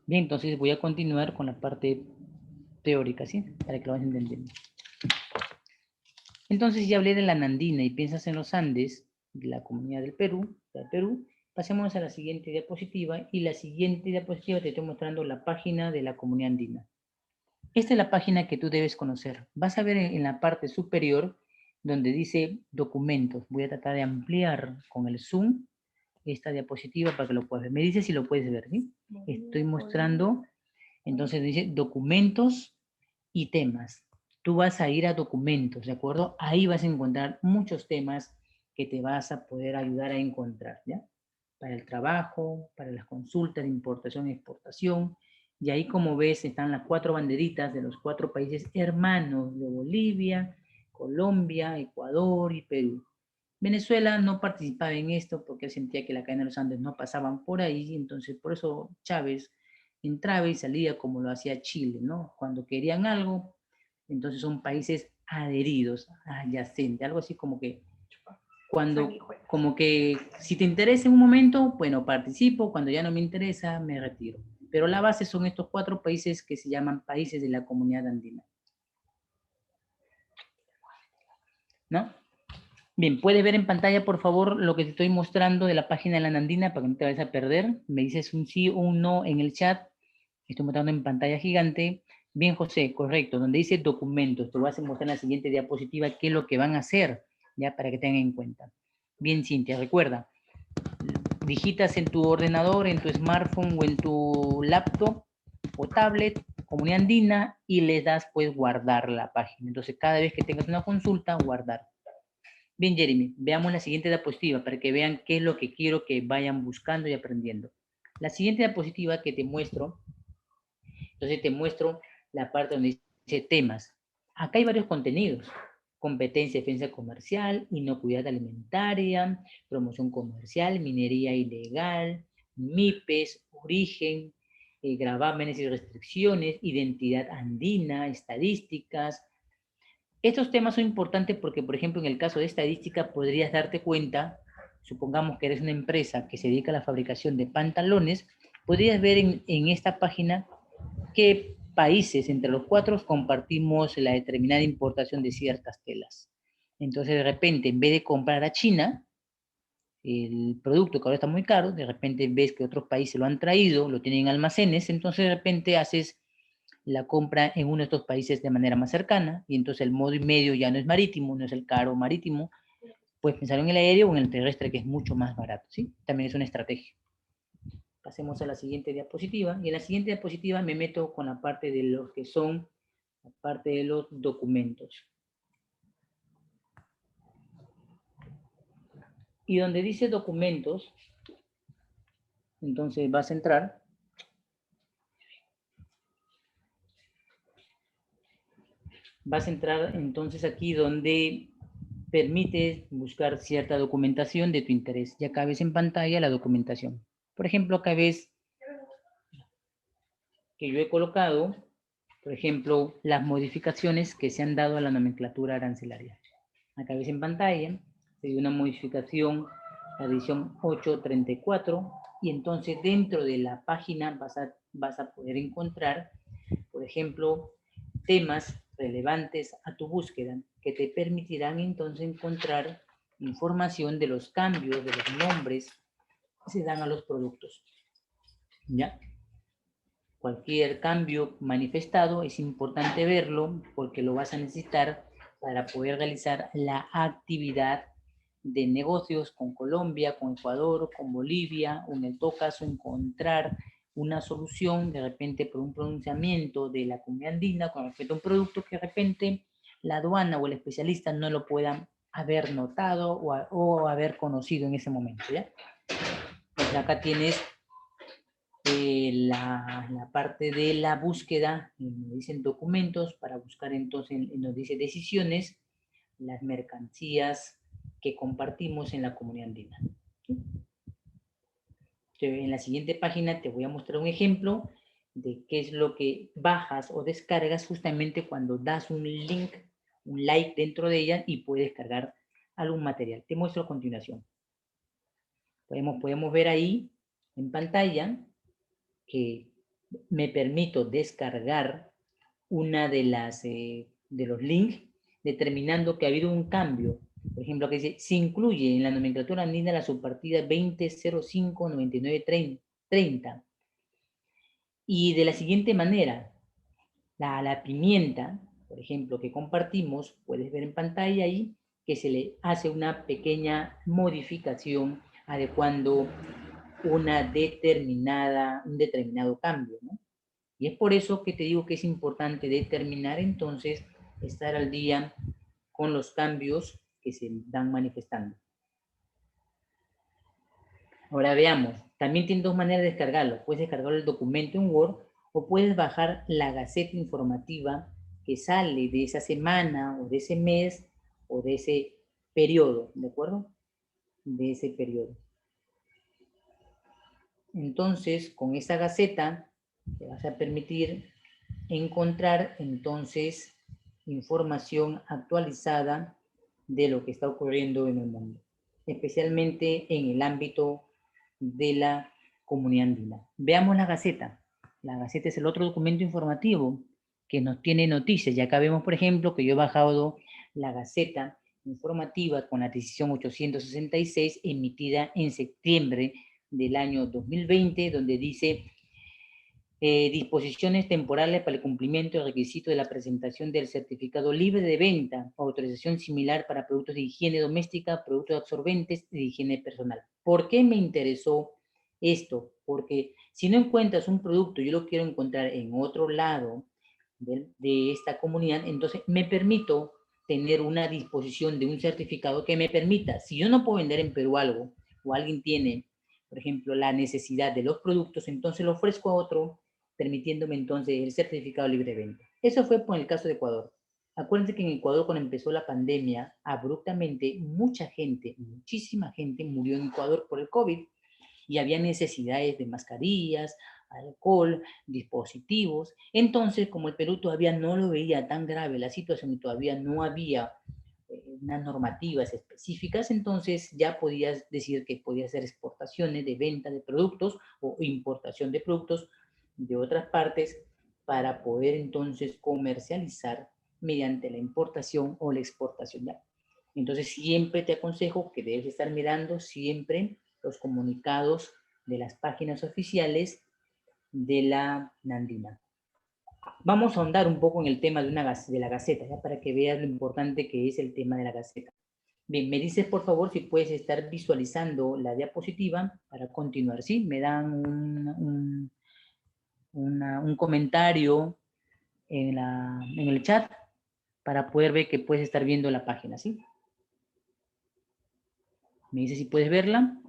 Bien, entonces voy a continuar con la parte teórica, ¿sí? Para que lo vayas entendiendo. Entonces ya hablé de la Nandina y piensas en los Andes, de la comunidad del Perú, pasemos a la siguiente diapositiva, y la siguiente diapositiva te estoy mostrando la página de la comunidad andina. Esta es la página que tú debes conocer. Vas a ver en la parte superior donde dice documentos. Voy a tratar de ampliar con el zoom esta diapositiva para que lo puedas ver. Me dices si lo puedes ver, ¿sí? Estoy mostrando, entonces dice documentos y temas. Tú vas a ir a documentos, ¿de acuerdo? Ahí vas a encontrar muchos temas que te vas a poder ayudar a encontrar, ¿ya? Para el trabajo, para las consultas de importación y exportación. Y ahí, como ves, están las 4 banderitas de los 4 países hermanos de Bolivia, Colombia, Ecuador y Perú. Venezuela no participaba en esto porque él sentía que la cadena de los Andes no pasaban por ahí, entonces por eso Chávez entraba y salía como lo hacía Chile, ¿no? Cuando querían algo, entonces son países adheridos, adyacentes, algo así como que cuando, como que si te interesa en un momento, bueno, participo, cuando ya no me interesa, me retiro. Pero la base son estos 4 países que se llaman países de la comunidad andina. ¿No? Bien, puedes ver en pantalla, por favor, lo que te estoy mostrando de la página de la Nandina para que no te vayas a perder. Me dices un sí o un no en el chat. Estoy mostrando en pantalla gigante. Bien, José, correcto. Donde dice documentos, te voy a mostrar en la siguiente diapositiva qué es lo que van a hacer, ya para que tengan en cuenta. Bien, Cintia, recuerda, digitas en tu ordenador, en tu smartphone o en tu laptop o tablet, comunidad andina, y le das pues guardar la página. Entonces, cada vez que tengas una consulta, guardar. Bien, Jeremy, veamos la siguiente diapositiva para que vean qué es lo que quiero que vayan buscando y aprendiendo. La siguiente diapositiva que te muestro, entonces te muestro la parte donde dice temas. Acá hay varios contenidos: competencia, defensa comercial, inocuidad alimentaria, promoción comercial, minería ilegal, MIPES, origen, gravámenes y restricciones, identidad andina, estadísticas. Estos temas son importantes porque, por ejemplo, en el caso de estadística, podrías darte cuenta, supongamos que eres una empresa que se dedica a la fabricación de pantalones, podrías ver en esta página qué países entre los 4 compartimos la determinada importación de ciertas telas. Entonces, de repente, en vez de comprar a China, el producto que ahora está muy caro, de repente ves que otros países lo han traído, lo tienen en almacenes, entonces de repente haces la compra en uno de estos países de manera más cercana, y entonces el modo y medio ya no es marítimo, no es el caro marítimo, puedes pensar en el aéreo o en el terrestre, que es mucho más barato, ¿sí? También es una estrategia. Pasemos a la siguiente diapositiva, y en la siguiente diapositiva me meto con la parte de los que son, la parte de los documentos. Y donde dice documentos, entonces vas a entrar. Vas a entrar entonces aquí donde permite buscar cierta documentación de tu interés. Y acá ves en pantalla la documentación. Por ejemplo, acá ves que yo he colocado, por ejemplo, las modificaciones que se han dado a la nomenclatura arancelaria. Acá ves en pantalla, se dio una modificación, la edición 834, y entonces dentro de la página vas a poder encontrar, por ejemplo, temas relevantes a tu búsqueda que te permitirán entonces encontrar información de los cambios, de los nombres que se dan a los productos. ¿Ya? Cualquier cambio manifestado es importante verlo porque lo vas a necesitar para poder realizar la actividad de negocios con Colombia, con Ecuador, con Bolivia, o en todo caso encontrar una solución de repente por un pronunciamiento de la comunidad andina con respecto a un producto que de repente la aduana o el especialista no lo puedan haber notado o haber conocido en ese momento, ¿ya? Pues acá tienes la parte de la búsqueda, nos dicen documentos, para buscar entonces, nos dice decisiones, las mercancías que compartimos en la comunidad andina. En la siguiente página te voy a mostrar un ejemplo de qué es lo que bajas o descargas justamente cuando das un link, un like dentro de ella y puedes cargar algún material. Te muestro a continuación. Podemos ver ahí en pantalla que me permito descargar una de los links determinando que ha habido un cambio. Por ejemplo, que dice, se incluye en la nomenclatura andina la subpartida 20059930. Y de la siguiente manera, la pimienta, por ejemplo, que compartimos, puedes ver en pantalla ahí, que se le hace una pequeña modificación adecuando un determinado cambio, ¿no? Y es por eso que te digo que es importante determinar entonces, estar al día con los cambios que se van manifestando. Ahora veamos, también tienes dos maneras de descargarlo. Puedes descargar el documento en Word o puedes bajar la gaceta informativa que sale de esa semana o de ese mes o de ese periodo, ¿de acuerdo? De ese periodo. Entonces, con esa gaceta te vas a permitir encontrar entonces información actualizada de lo que está ocurriendo en el mundo, especialmente en el ámbito de la comunidad andina. Veamos la Gaceta. La Gaceta es el otro documento informativo que nos tiene noticias. Y acá vemos, por ejemplo, que yo he bajado la Gaceta informativa con la decisión 866 emitida en septiembre del año 2020, donde dice disposiciones temporales para el cumplimiento del requisito de la presentación del certificado libre de venta, autorización similar para productos de higiene doméstica, productos absorbentes y de higiene personal. ¿Por qué me interesó esto? Porque si no encuentras un producto, yo lo quiero encontrar en otro lado de esta comunidad, entonces me permito tener una disposición de un certificado que me permita, si yo no puedo vender en Perú algo, o alguien tiene, por ejemplo, la necesidad de los productos, entonces lo ofrezco a otro, permitiéndome entonces el certificado libre de venta. Eso fue por el caso de Ecuador. Acuérdense que en Ecuador, cuando empezó la pandemia, abruptamente mucha gente, muchísima gente murió en Ecuador por el COVID y había necesidades de mascarillas, alcohol, dispositivos. Entonces, como el Perú todavía no lo veía tan grave la situación y todavía no había unas normativas específicas, entonces ya podías decir que podía hacer exportaciones de venta de productos o importación de productos de otras partes para poder entonces comercializar mediante la importación o la exportación. ¿Ya? Entonces siempre te aconsejo que debes estar mirando siempre los comunicados de las páginas oficiales de la Nandina. Vamos a ahondar un poco en el tema de la Gaceta, ¿ya? Para que veas lo importante que es el tema de la Gaceta. Bien, me dices por favor si puedes estar visualizando la diapositiva para continuar, ¿sí? Me dan un comentario en el chat para poder ver que puedes estar viendo la página, ¿sí? Me dice si puedes verla.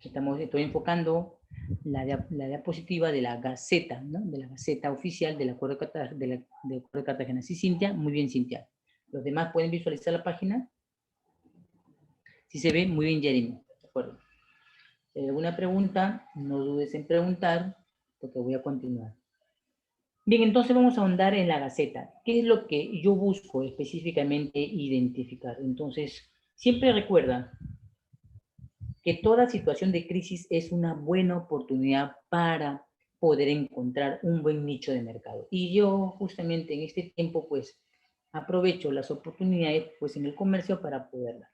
Estoy enfocando la diapositiva de la Gaceta, ¿no? De la Gaceta oficial del Acuerdo de Cartagena. Sí, Cintia, muy bien, Cintia. ¿Los demás pueden visualizar la página? Si se ve, muy bien, Jeremy. De acuerdo. Si hay alguna pregunta, no dudes en preguntar, porque voy a continuar. Bien, entonces vamos a ahondar en la Gaceta. ¿Qué es lo que yo busco específicamente identificar? Entonces, siempre recuerda que toda situación de crisis es una buena oportunidad para poder encontrar un buen nicho de mercado. Y yo justamente en este tiempo, pues, aprovecho las oportunidades, pues, en el comercio para poderla.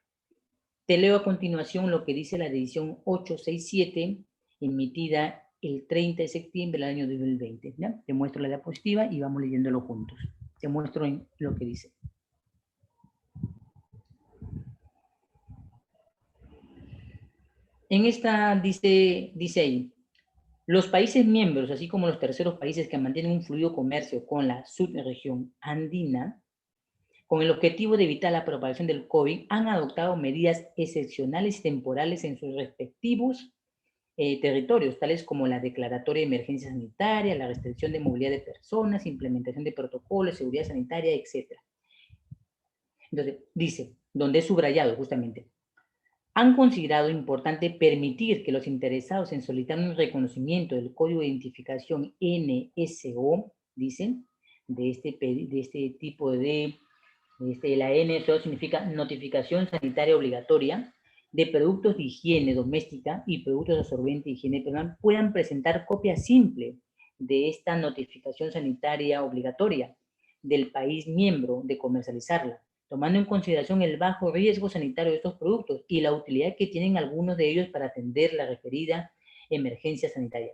Te leo a continuación lo que dice la edición 867, emitida el 30 de septiembre del año 2020. ¿Ya? Te muestro la diapositiva y vamos leyéndolo juntos. Te muestro en lo que dice. En esta dice ahí, los países miembros, así como los terceros países que mantienen un fluido comercio con la subregión andina, con el objetivo de evitar la propagación del COVID, han adoptado medidas excepcionales y temporales en sus respectivos territorios, tales como la declaratoria de emergencia sanitaria, la restricción de movilidad de personas, implementación de protocolos, seguridad sanitaria, etc. Entonces, dice, donde es subrayado justamente, han considerado importante permitir que los interesados en solicitar un reconocimiento del código de identificación NSO, dicen, de este tipo de, la NSO significa notificación sanitaria obligatoria, de productos de higiene doméstica y productos absorbentes de higiene personal, puedan presentar copia simple de esta notificación sanitaria obligatoria del país miembro de comercializarla, tomando en consideración el bajo riesgo sanitario de estos productos y la utilidad que tienen algunos de ellos para atender la referida emergencia sanitaria.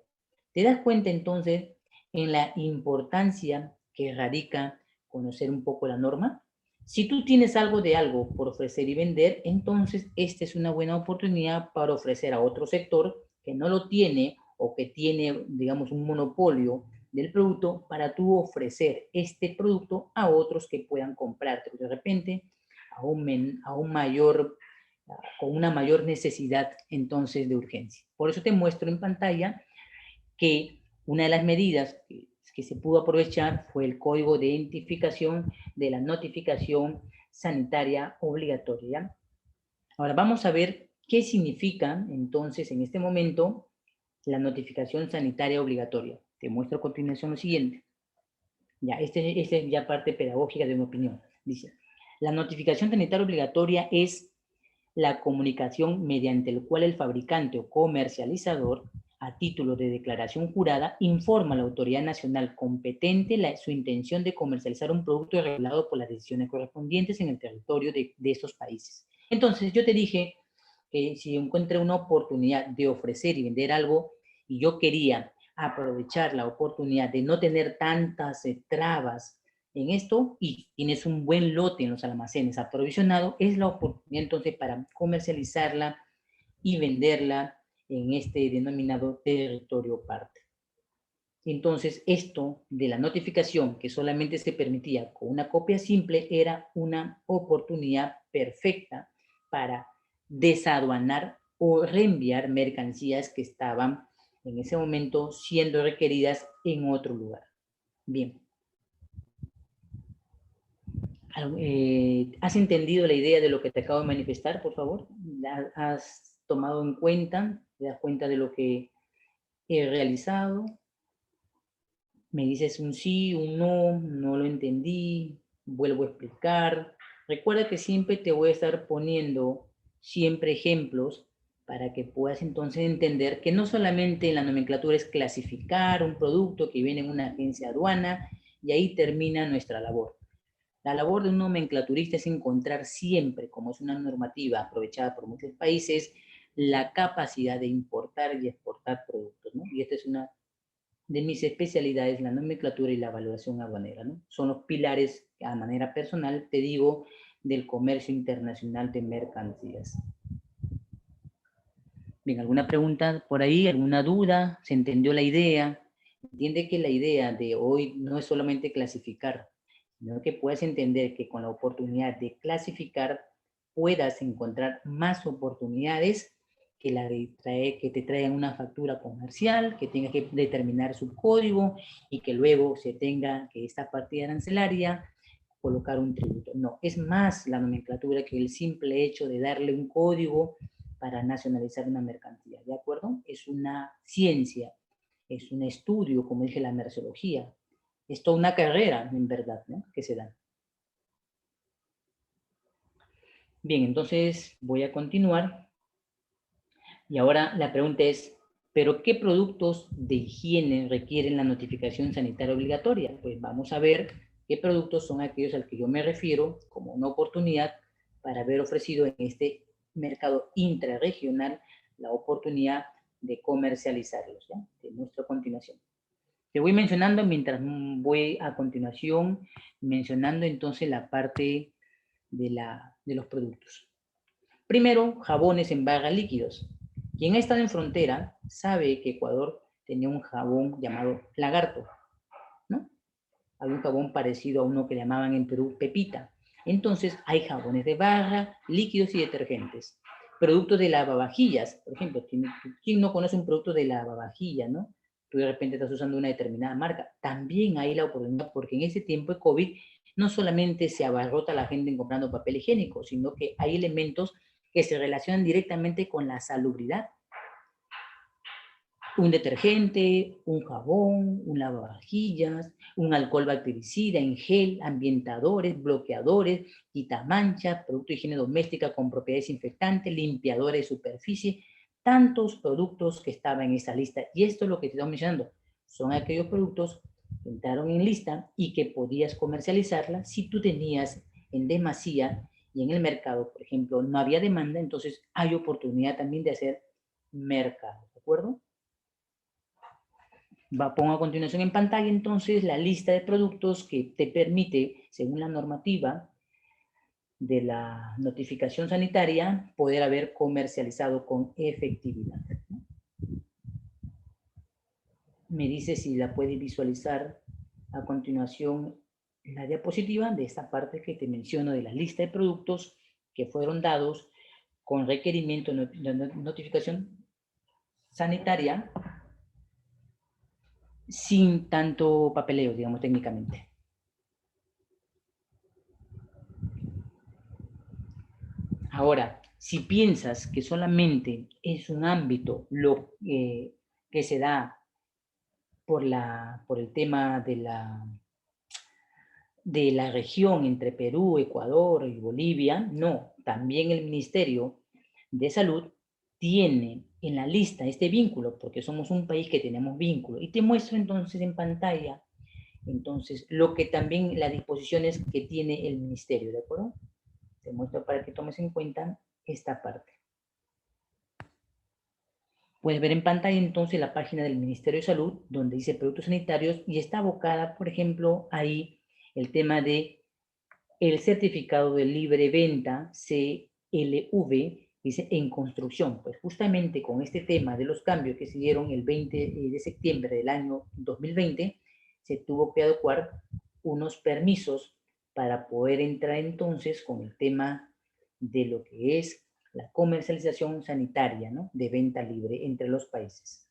¿Te das cuenta entonces en la importancia que radica conocer un poco la norma? Si tú tienes algo de algo por ofrecer y vender, entonces esta es una buena oportunidad para ofrecer a otro sector que no lo tiene o que tiene, digamos, un monopolio del producto para tú ofrecer este producto a otros que puedan comprarte de repente a un mayor, con una mayor necesidad entonces de urgencia. Por eso te muestro en pantalla que una de las medidas que se pudo aprovechar fue el código de identificación de la notificación sanitaria obligatoria. Ahora vamos a ver qué significa entonces en este momento la notificación sanitaria obligatoria. Te muestro a continuación lo siguiente. Ya, esta es ya parte pedagógica de mi opinión. Dice, la notificación sanitaria obligatoria es la comunicación mediante el cual el fabricante o comercializador, a título de declaración jurada, informa a la autoridad nacional competente su intención de comercializar un producto regulado por las decisiones correspondientes en el territorio de estos países. Entonces, yo te dije que si encuentre una oportunidad de ofrecer y vender algo, y yo quería aprovechar la oportunidad de no tener tantas trabas en esto y tienes un buen lote en los almacenes aprovisionado, es la oportunidad entonces para comercializarla y venderla en este denominado territorio parte. Entonces, esto de la notificación que solamente se permitía con una copia simple era una oportunidad perfecta para desaduanar o reenviar mercancías que estaban en ese momento siendo requeridas en otro lugar. Bien. ¿Has entendido la idea de lo que te acabo de manifestar, por favor? ¿Has tomado en cuenta? ¿Te das cuenta de lo que he realizado? Me dices un sí, un no, no lo entendí, vuelvo a explicar. Recuerda que siempre te voy a estar poniendo siempre ejemplos para que puedas entonces entender que no solamente en la nomenclatura es clasificar un producto que viene en una agencia aduana y ahí termina nuestra labor. La labor de un nomenclaturista es encontrar siempre, como es una normativa aprovechada por muchos países, la capacidad de importar y exportar productos, ¿no? Y esta es una de mis especialidades, la nomenclatura y la evaluación aduanera, ¿no? Son los pilares, a manera personal, te digo, del comercio internacional de mercancías. Bien, ¿alguna pregunta por ahí? ¿Alguna duda? ¿Se entendió la idea? Entiende que la idea de hoy no es solamente clasificar, sino que puedas entender que con la oportunidad de clasificar puedas encontrar más oportunidades que, que te traigan una factura comercial, que tengas que determinar su código y que luego se tenga que esta partida arancelaria colocar un tributo. No, es más la nomenclatura que el simple hecho de darle un código para nacionalizar una mercancía, ¿de acuerdo? Es una ciencia, es un estudio, como dije, la merceología. Es toda una carrera, en verdad, ¿no? Que se da. Bien, entonces voy a continuar. Y ahora la pregunta es, ¿pero qué productos de higiene requieren la notificación sanitaria obligatoria? Pues vamos a ver qué productos son aquellos al que yo me refiero como una oportunidad para haber ofrecido en este mercado intrarregional la oportunidad de comercializarlos, ¿ya? Te muestro a continuación. Te voy mencionando mientras voy a continuación mencionando entonces la parte de los productos. Primero, jabones en barra líquidos. Quien ha estado en frontera sabe que Ecuador tenía un jabón llamado lagarto, ¿no? Había un jabón parecido a uno que llamaban en Perú pepita. Entonces, hay jabones de barra, líquidos y detergentes. Productos de lavavajillas, por ejemplo, ¿quién no conoce un producto de lavavajilla, no? Tú de repente estás usando una determinada marca. También hay la oportunidad, porque en ese tiempo de COVID no solamente se abarrota la gente en comprando papel higiénico, sino que hay elementos que se relacionan directamente con la salubridad. Un detergente, un jabón, un lavavajillas, un alcohol bactericida en gel, ambientadores, bloqueadores, quitamanchas, producto de higiene doméstica con propiedades desinfectantes, limpiadores de superficie, tantos productos que estaban en esta lista. Y esto es lo que te estoy mencionando. Son aquellos productos que entraron en lista y que podías comercializarla si tú tenías en demasía y en el mercado, por ejemplo, no había demanda, entonces hay oportunidad también de hacer mercado, ¿de acuerdo? Pongo a continuación en pantalla entonces la lista de productos que te permite, según la normativa de la notificación sanitaria, poder haber comercializado con efectividad. Me dice si la puedes visualizar a continuación en la diapositiva de esta parte que te menciono de la lista de productos que fueron dados con requerimiento de notificación sanitaria sin tanto papeleo, digamos, técnicamente. Ahora, si piensas que solamente es un ámbito que se da por el tema de la región entre Perú, Ecuador y Bolivia, no, también el Ministerio de Salud tiene en la lista este vínculo, porque somos un país que tenemos vínculo. Y te muestro entonces en pantalla, entonces, lo que también las disposiciones que tiene el Ministerio, ¿de acuerdo? Te muestro para que tomes en cuenta esta parte. Puedes ver en pantalla entonces la página del Ministerio de Salud, donde dice productos sanitarios, y está abocada, por ejemplo, ahí el tema de el certificado de libre venta, CLV, dice en construcción. Pues justamente con este tema de los cambios que se dieron el 20 de septiembre del año 2020, se tuvo que adecuar unos permisos para poder entrar entonces con el tema de lo que es la comercialización sanitaria, ¿no? De venta libre entre los países.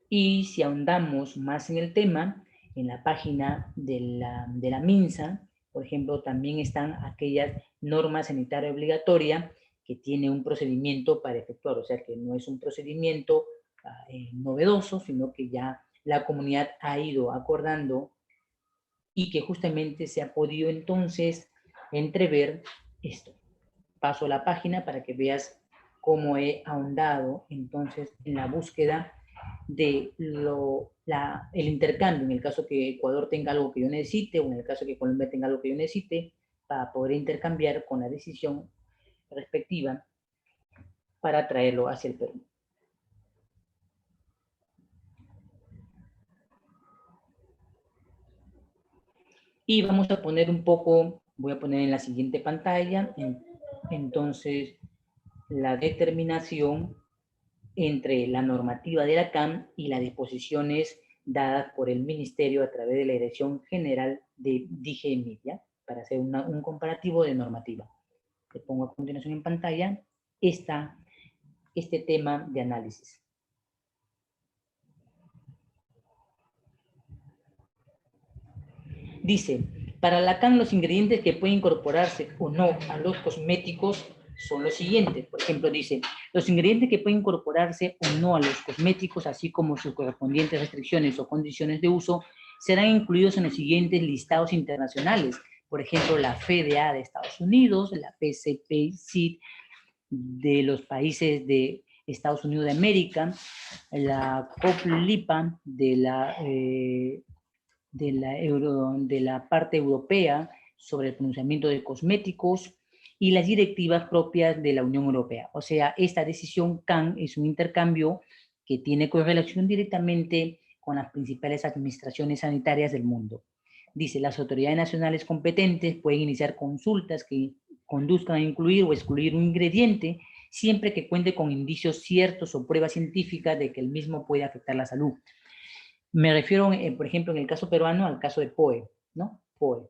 Y si ahondamos más en el tema, en la página de la MINSA, por ejemplo, también están aquellas normas sanitarias obligatorias que tiene un procedimiento para efectuar, o sea que no es un procedimiento novedoso, sino que ya la comunidad ha ido acordando y que justamente se ha podido entonces entrever esto. Paso a la página para que veas cómo he ahondado entonces en la búsqueda de el intercambio, en el caso que Ecuador tenga algo que yo necesite, o en el caso que Colombia tenga algo que yo necesite, para poder intercambiar con la decisión respectiva para traerlo hacia el Perú. Y vamos a poner un poco, voy a poner en la siguiente pantalla, entonces la determinación entre la normativa de la CAM y las disposiciones dadas por el Ministerio a través de la Dirección General de DGMI, ¿ya? Para hacer un comparativo de normativa. Te pongo a continuación en pantalla este tema de análisis. Dice, para la CAM los ingredientes que pueden incorporarse o no a los cosméticos son los siguientes. Por ejemplo, dice, los ingredientes que pueden incorporarse o no a los cosméticos, así como sus correspondientes restricciones o condiciones de uso, serán incluidos en los siguientes listados internacionales. Por ejemplo, la FDA de Estados Unidos, la PCPCID de los países de Estados Unidos de América, la COP-LIPA de la parte europea sobre el pronunciamiento de cosméticos y las directivas propias de la Unión Europea. O sea, esta decisión CAN es un intercambio que tiene correlación directamente con las principales administraciones sanitarias del mundo. Dice, las autoridades nacionales competentes pueden iniciar consultas que conduzcan a incluir o excluir un ingrediente siempre que cuente con indicios ciertos o pruebas científicas de que el mismo puede afectar la salud. Me refiero, por ejemplo, en el caso peruano, al caso de POE, ¿no? POE,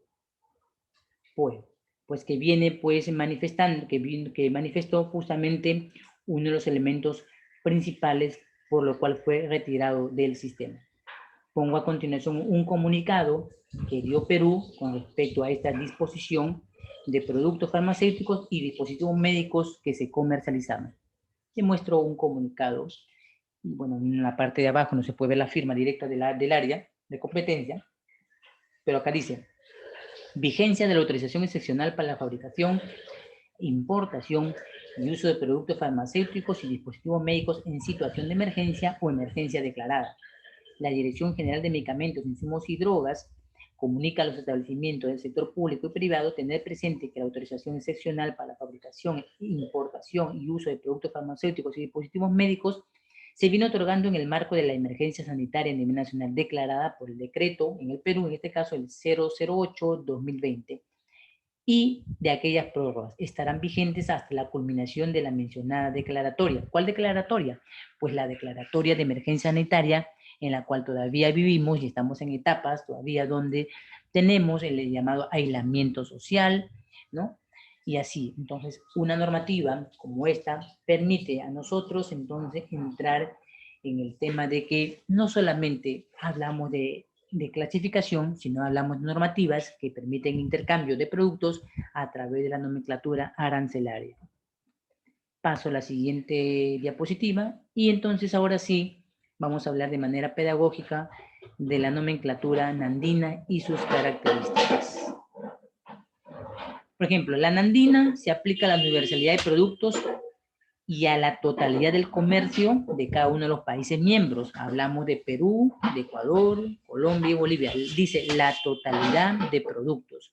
pues que viene pues manifestando, que manifestó justamente uno de los elementos principales por lo cual fue retirado del sistema. Pongo a continuación un comunicado que dio Perú con respecto a esta disposición de productos farmacéuticos y dispositivos médicos que se comercializaban. Te muestro un comunicado. Y bueno, en la parte de abajo no se puede ver la firma directa del área de competencia, pero acá dice, vigencia de la autorización excepcional para la fabricación, importación y uso de productos farmacéuticos y dispositivos médicos en situación de emergencia o emergencia declarada. la Dirección General de Medicamentos, Insumos y Drogas comunica a los establecimientos del sector público y privado tener presente que la autorización excepcional para la fabricación, importación y uso de productos farmacéuticos y dispositivos médicos se vino otorgando en el marco de la emergencia sanitaria a nivel nacional declarada por el decreto en el Perú, en este caso el 008-2020, y de aquellas prórrogas estarán vigentes hasta la culminación de la mencionada declaratoria. ¿Cuál declaratoria? Pues la declaratoria de emergencia sanitaria en la cual todavía vivimos y estamos en etapas todavía donde tenemos el llamado aislamiento social, ¿no? Y así, entonces, una normativa como esta permite a nosotros entonces entrar en el tema de que no solamente hablamos de clasificación, sino hablamos de normativas que permiten intercambio de productos a través de la nomenclatura arancelaria. Paso a la siguiente diapositiva y entonces ahora sí vamos a hablar de manera pedagógica de la nomenclatura nandina y sus características. Por ejemplo, la nandina se aplica a la universalidad de productos y a la totalidad del comercio de cada uno de los países miembros. Hablamos de Perú, de Ecuador, Colombia y Bolivia. Dice la totalidad de productos.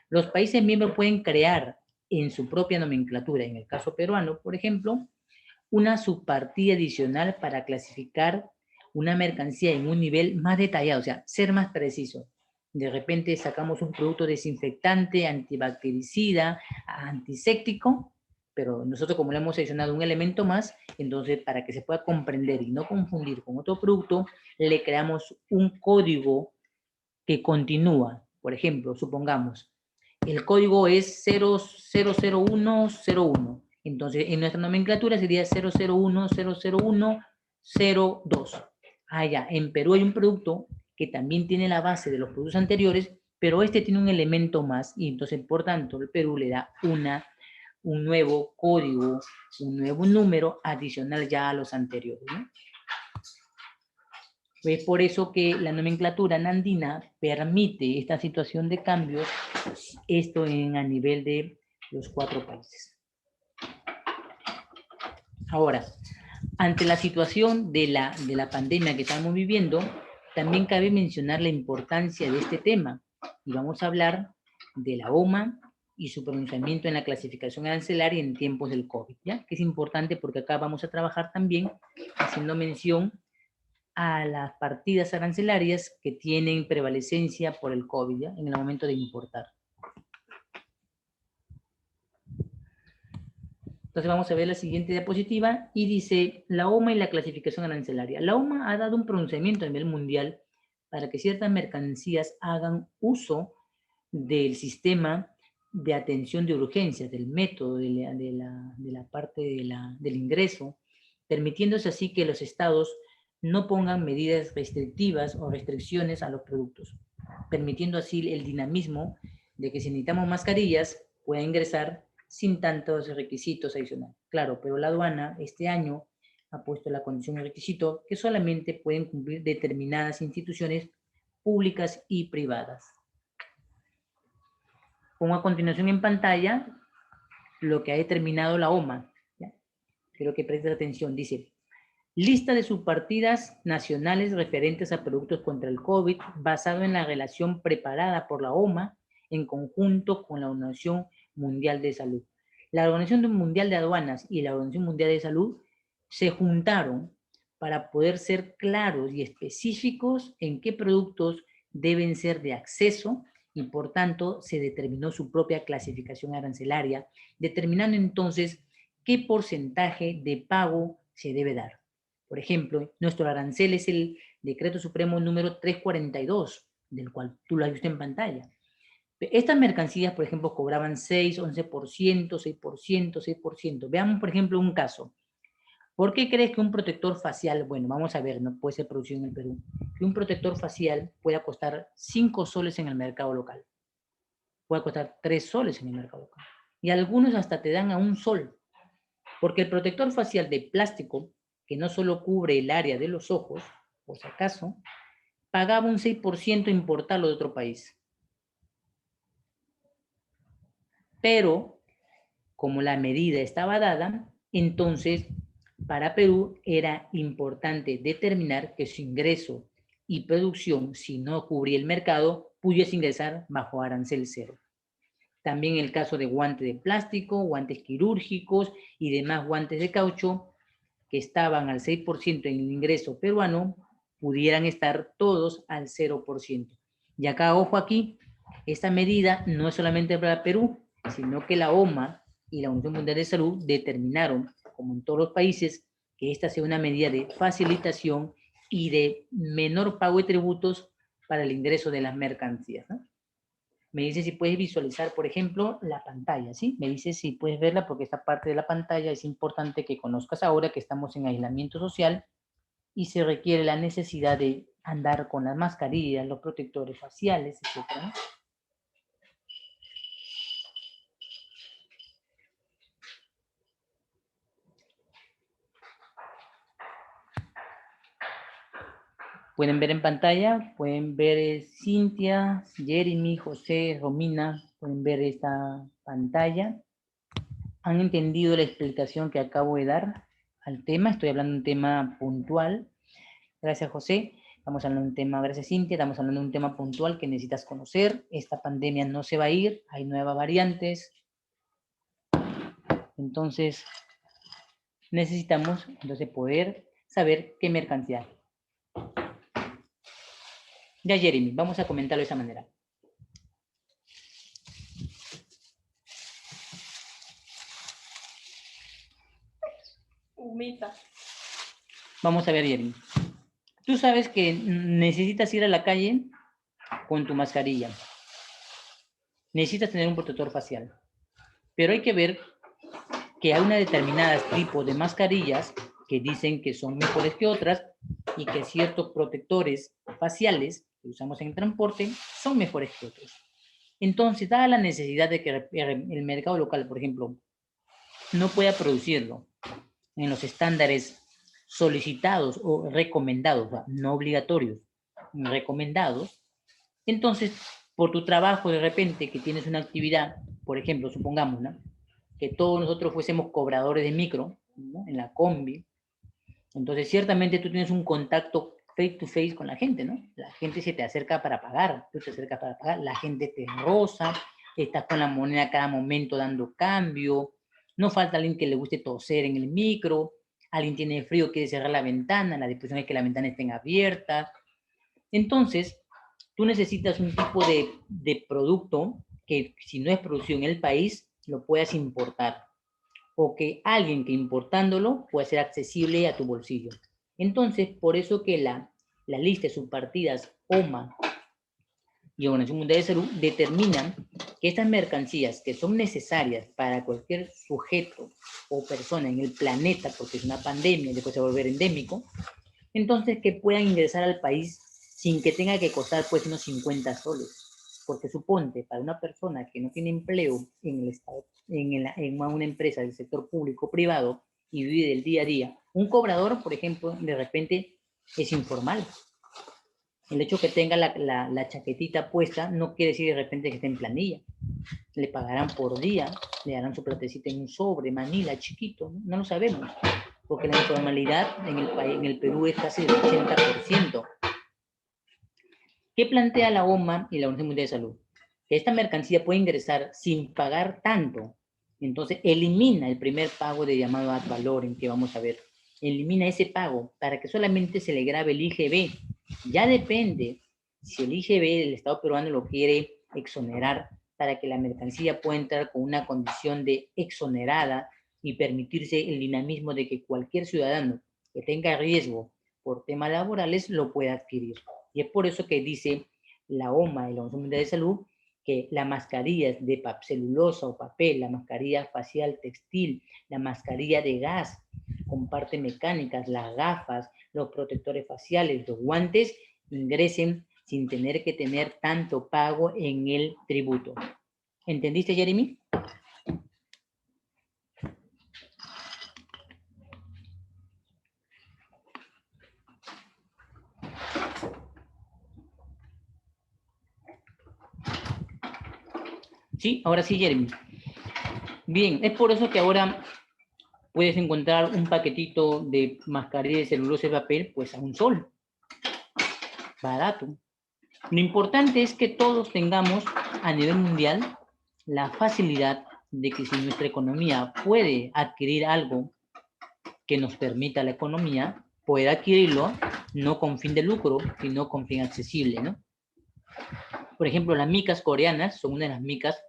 Los países miembros pueden crear en su propia nomenclatura, en el caso peruano, por ejemplo, una subpartida adicional para clasificar una mercancía en un nivel más detallado, o sea, ser más preciso. De repente sacamos un producto desinfectante, antibactericida, antiséptico, pero nosotros como le hemos seleccionado un elemento más, entonces para que se pueda comprender y no confundir con otro producto, le creamos un código que continúa. Por ejemplo, supongamos, el código es 000101. Entonces, en nuestra nomenclatura sería 001-001-02. Ya, en Perú hay un producto que también tiene la base de los productos anteriores, pero este tiene un elemento más y entonces, por tanto, el Perú le da un nuevo código, un nuevo número adicional ya a los anteriores, ¿no? Es por eso que la nomenclatura nandina permite esta situación de cambios, esto a nivel de los 4 países. Ahora, ante la situación de la pandemia que estamos viviendo, también cabe mencionar la importancia de este tema. Y vamos a hablar de la OMA y su pronunciamiento en la clasificación arancelaria en tiempos del COVID, ¿ya? Que es importante porque acá vamos a trabajar también haciendo mención a las partidas arancelarias que tienen prevalecencia por el COVID, ¿ya? En el momento de importar. Entonces vamos a ver la siguiente diapositiva y dice la OMA y la clasificación arancelaria. La OMA ha dado un pronunciamiento a nivel mundial para que ciertas mercancías hagan uso del sistema de atención de urgencia, del método, de la parte del ingreso, permitiéndose así que los estados no pongan medidas restrictivas o restricciones a los productos, permitiendo así el dinamismo de que si necesitamos mascarillas pueda ingresar sin tantos requisitos adicionales. Claro, pero la aduana este año ha puesto la condición de requisito que solamente pueden cumplir determinadas instituciones públicas y privadas. Pongo a continuación en pantalla lo que ha determinado la OMA. ¿Ya? Quiero que prestes atención. Dice, lista de subpartidas nacionales referentes a productos contra el COVID basado en la relación preparada por la OMA en conjunto con la Organización Mundial de Salud. La Organización Mundial de Aduanas y la Organización Mundial de Salud se juntaron para poder ser claros y específicos en qué productos deben ser de acceso y por tanto se determinó su propia clasificación arancelaria, determinando entonces qué porcentaje de pago se debe dar. Por ejemplo, nuestro arancel es el Decreto Supremo número 342, del cual tú lo has visto en pantalla. Estas mercancías, por ejemplo, cobraban 6, 11%, 6%, 6%. Veamos, por ejemplo, un caso. ¿Por qué crees que un protector facial, bueno, vamos a ver, no puede ser producido en el Perú, que un protector facial pueda costar 5 soles en el mercado local? Puede costar 3 soles en el mercado local. Y algunos hasta te dan a 1 sol. Porque el protector facial de plástico, que no solo cubre el área de los ojos, por si acaso, pagaba un 6% importarlo de otro país. Pero, como la medida estaba dada, entonces para Perú era importante determinar que su ingreso y producción, si no cubría el mercado, pudiese ingresar bajo arancel cero. También el caso de guantes de plástico, guantes quirúrgicos y demás guantes de caucho que estaban al 6% en el ingreso peruano, pudieran estar todos al 0%. Y acá, ojo aquí, esta medida no es solamente para Perú, sino que la OMA y la Organización Mundial de Salud determinaron, como en todos los países, que esta sea una medida de facilitación y de menor pago de tributos para el ingreso de las mercancías, ¿no? Me dice si puedes visualizar, por ejemplo, la pantalla, ¿sí? Me dice si puedes verla porque esta parte de la pantalla es importante que conozcas ahora que estamos en aislamiento social y se requiere la necesidad de andar con las mascarillas, los protectores faciales, etc. Pueden ver en pantalla, pueden ver Cintia, Jeremy, José, Romina, pueden ver esta pantalla. ¿Han entendido la explicación que acabo de dar al tema? Estoy hablando de un tema puntual. Gracias, José. Estamos hablando de un tema, gracias, Cintia. Estamos hablando de un tema puntual que necesitas conocer. Esta pandemia no se va a ir, hay nuevas variantes. Entonces, necesitamos poder saber qué mercancía. Ya, Jeremy, vamos a comentarlo de esa manera. Humita. Vamos a ver, Jeremy. Tú sabes que necesitas ir a la calle con tu mascarilla. Necesitas tener un protector facial. Pero hay que ver que hay una determinada tipo de mascarillas que dicen que son mejores que otras y que ciertos protectores faciales que usamos en transporte son mejores que otros. Entonces, dada la necesidad de que el mercado local, por ejemplo, no pueda producirlo en los estándares solicitados o recomendados, o sea, no obligatorios, recomendados, entonces, por tu trabajo de repente que tienes una actividad, por ejemplo, supongamos, ¿no?, que todos nosotros fuésemos cobradores de micro, ¿no?, en la combi, entonces ciertamente tú tienes un contacto face to face con la gente, ¿no? La gente se te acerca para pagar, tú te acercas para pagar, la gente te roza, estás con la moneda a cada momento dando cambio, no falta alguien que le guste toser en el micro, alguien tiene frío, quiere cerrar la ventana, la disposición es que la ventana esté abierta. Entonces, tú necesitas un tipo de producto que si no es producido en el país, lo puedas importar. O que alguien que importándolo pueda ser accesible a tu bolsillo. Entonces, por eso que la lista de subpartidas OMA y Organización Mundial de Salud determinan que estas mercancías que son necesarias para cualquier sujeto o persona en el planeta, porque es una pandemia y después se va a volver endémico, entonces que puedan ingresar al país sin que tenga que costar pues unos 50 soles. Porque suponte, para una persona que no tiene empleo en el Estado, en una empresa del sector público o privado y vive del día a día, un cobrador, por ejemplo, de repente es informal. El hecho que tenga la chaquetita puesta no quiere decir de repente que esté en planilla. Le pagarán por día, le darán su platecita en un sobre, manila, chiquito, no lo sabemos, porque la informalidad en el Perú es casi del 80%. ¿Qué plantea la OMA y la Organización Mundial de Salud? Que esta mercancía puede ingresar sin pagar tanto. Entonces, elimina el primer pago de llamado ad valorem que vamos a ver. Elimina ese pago para que solamente se le grabe el IGB. Ya depende si el IGB del Estado peruano lo quiere exonerar para que la mercancía pueda entrar con una condición de exonerada y permitirse el dinamismo de que cualquier ciudadano que tenga riesgo por temas laborales lo pueda adquirir. Y es por eso que dice la OMA y la Organización Mundial de Salud que las mascarillas de celulosa o papel, la mascarilla facial textil, la mascarilla de gas con partes mecánicas, las gafas, los protectores faciales, los guantes, ingresen sin tener que tener tanto pago en el tributo. ¿Entendiste, Jeremy? Sí, ahora sí, Jeremy. Bien, es por eso que ahora puedes encontrar un paquetito de mascarilla de celulosa y papel, pues a un sol, barato. Lo importante es que todos tengamos a nivel mundial la facilidad de que si nuestra economía puede adquirir algo que nos permita la economía, pueda adquirirlo no con fin de lucro, sino con fin accesible, ¿no? Por ejemplo, las micas coreanas son una de las micas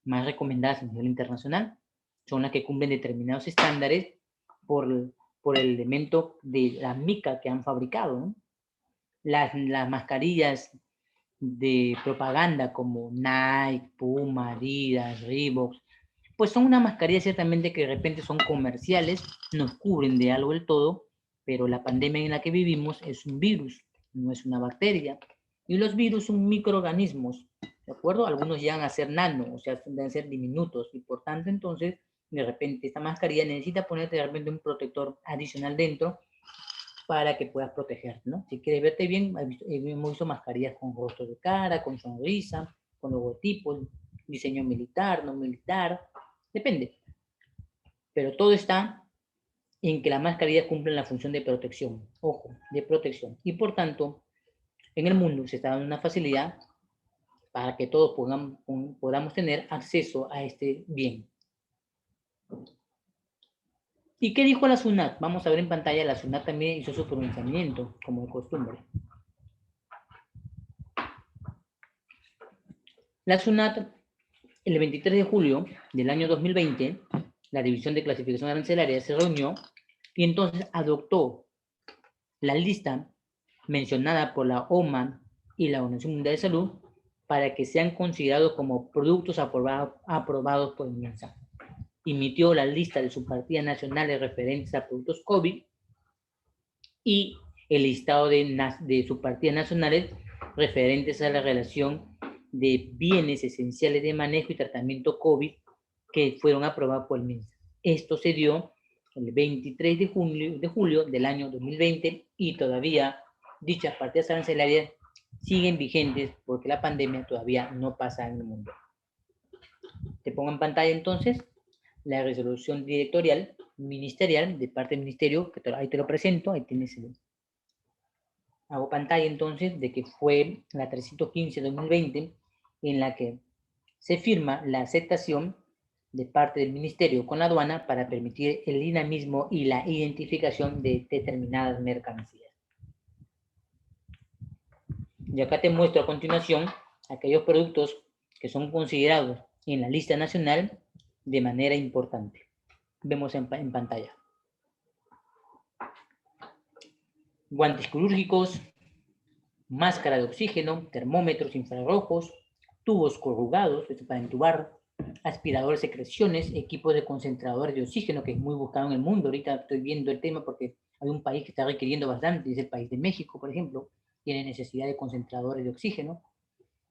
más recomendadas a nivel internacional. Son las que cumplen determinados estándares por, por el elemento de la mica que han fabricado, ¿no? Las mascarillas de propaganda como Nike, Puma, Adidas, Reebok, pues son unas mascarillas ciertamente que de repente son comerciales, nos cubren de algo del todo, pero la pandemia en la que vivimos es un virus, no es una bacteria. Y los virus son microorganismos, ¿de acuerdo? Algunos llegan a ser nano, o sea, deben ser diminutos, y por tanto, entonces, de repente, esta mascarilla necesita ponerte de repente un protector adicional dentro para que puedas protegerte, ¿no? Si quieres verte bien, hemos visto mascarillas con rostro de cara, con sonrisa, con logotipos, diseño militar, no militar, depende. Pero todo está en que las mascarillas cumplen la función de protección, ojo, de protección. Y por tanto, en el mundo se está dando una facilidad para que todos podamos tener acceso a este bien. ¿Y qué dijo la SUNAT? Vamos a ver en pantalla, la SUNAT también hizo su pronunciamiento, como de costumbre. La SUNAT, el 23 de julio del año 2020, la División de Clasificación Arancelaria se reunió y entonces adoptó la lista mencionada por la OMA y la Organización Mundial de Salud para que sean considerados como productos aprobados por el MINSA. Emitió la lista de sus partidas nacionales referentes a productos COVID y el listado de sus partidas nacionales referentes a la relación de bienes esenciales de manejo y tratamiento COVID que fueron aprobados por el MINSA. Esto se dio el 23 de julio del año 2020 y todavía dichas partidas arancelarias siguen vigentes porque la pandemia todavía no pasa en el mundo. Te pongo en pantalla entonces la resolución directorial ministerial de parte del ministerio, que ahí te lo presento, ahí tienes el... Hago pantalla entonces de que fue la 315-2020 en la que se firma la aceptación de parte del ministerio con la aduana para permitir el dinamismo y la identificación de determinadas mercancías. Y acá te muestro a continuación aquellos productos que son considerados en la lista nacional de manera importante. Vemos en pantalla. Guantes quirúrgicos, máscara de oxígeno, termómetros infrarrojos, tubos corrugados, esto para entubar, aspiradores de secreciones, equipos de concentradores de oxígeno, que es muy buscado en el mundo. Ahorita estoy viendo el tema porque hay un país que está requiriendo bastante, es el país de México, por ejemplo, tiene necesidad de concentradores de oxígeno,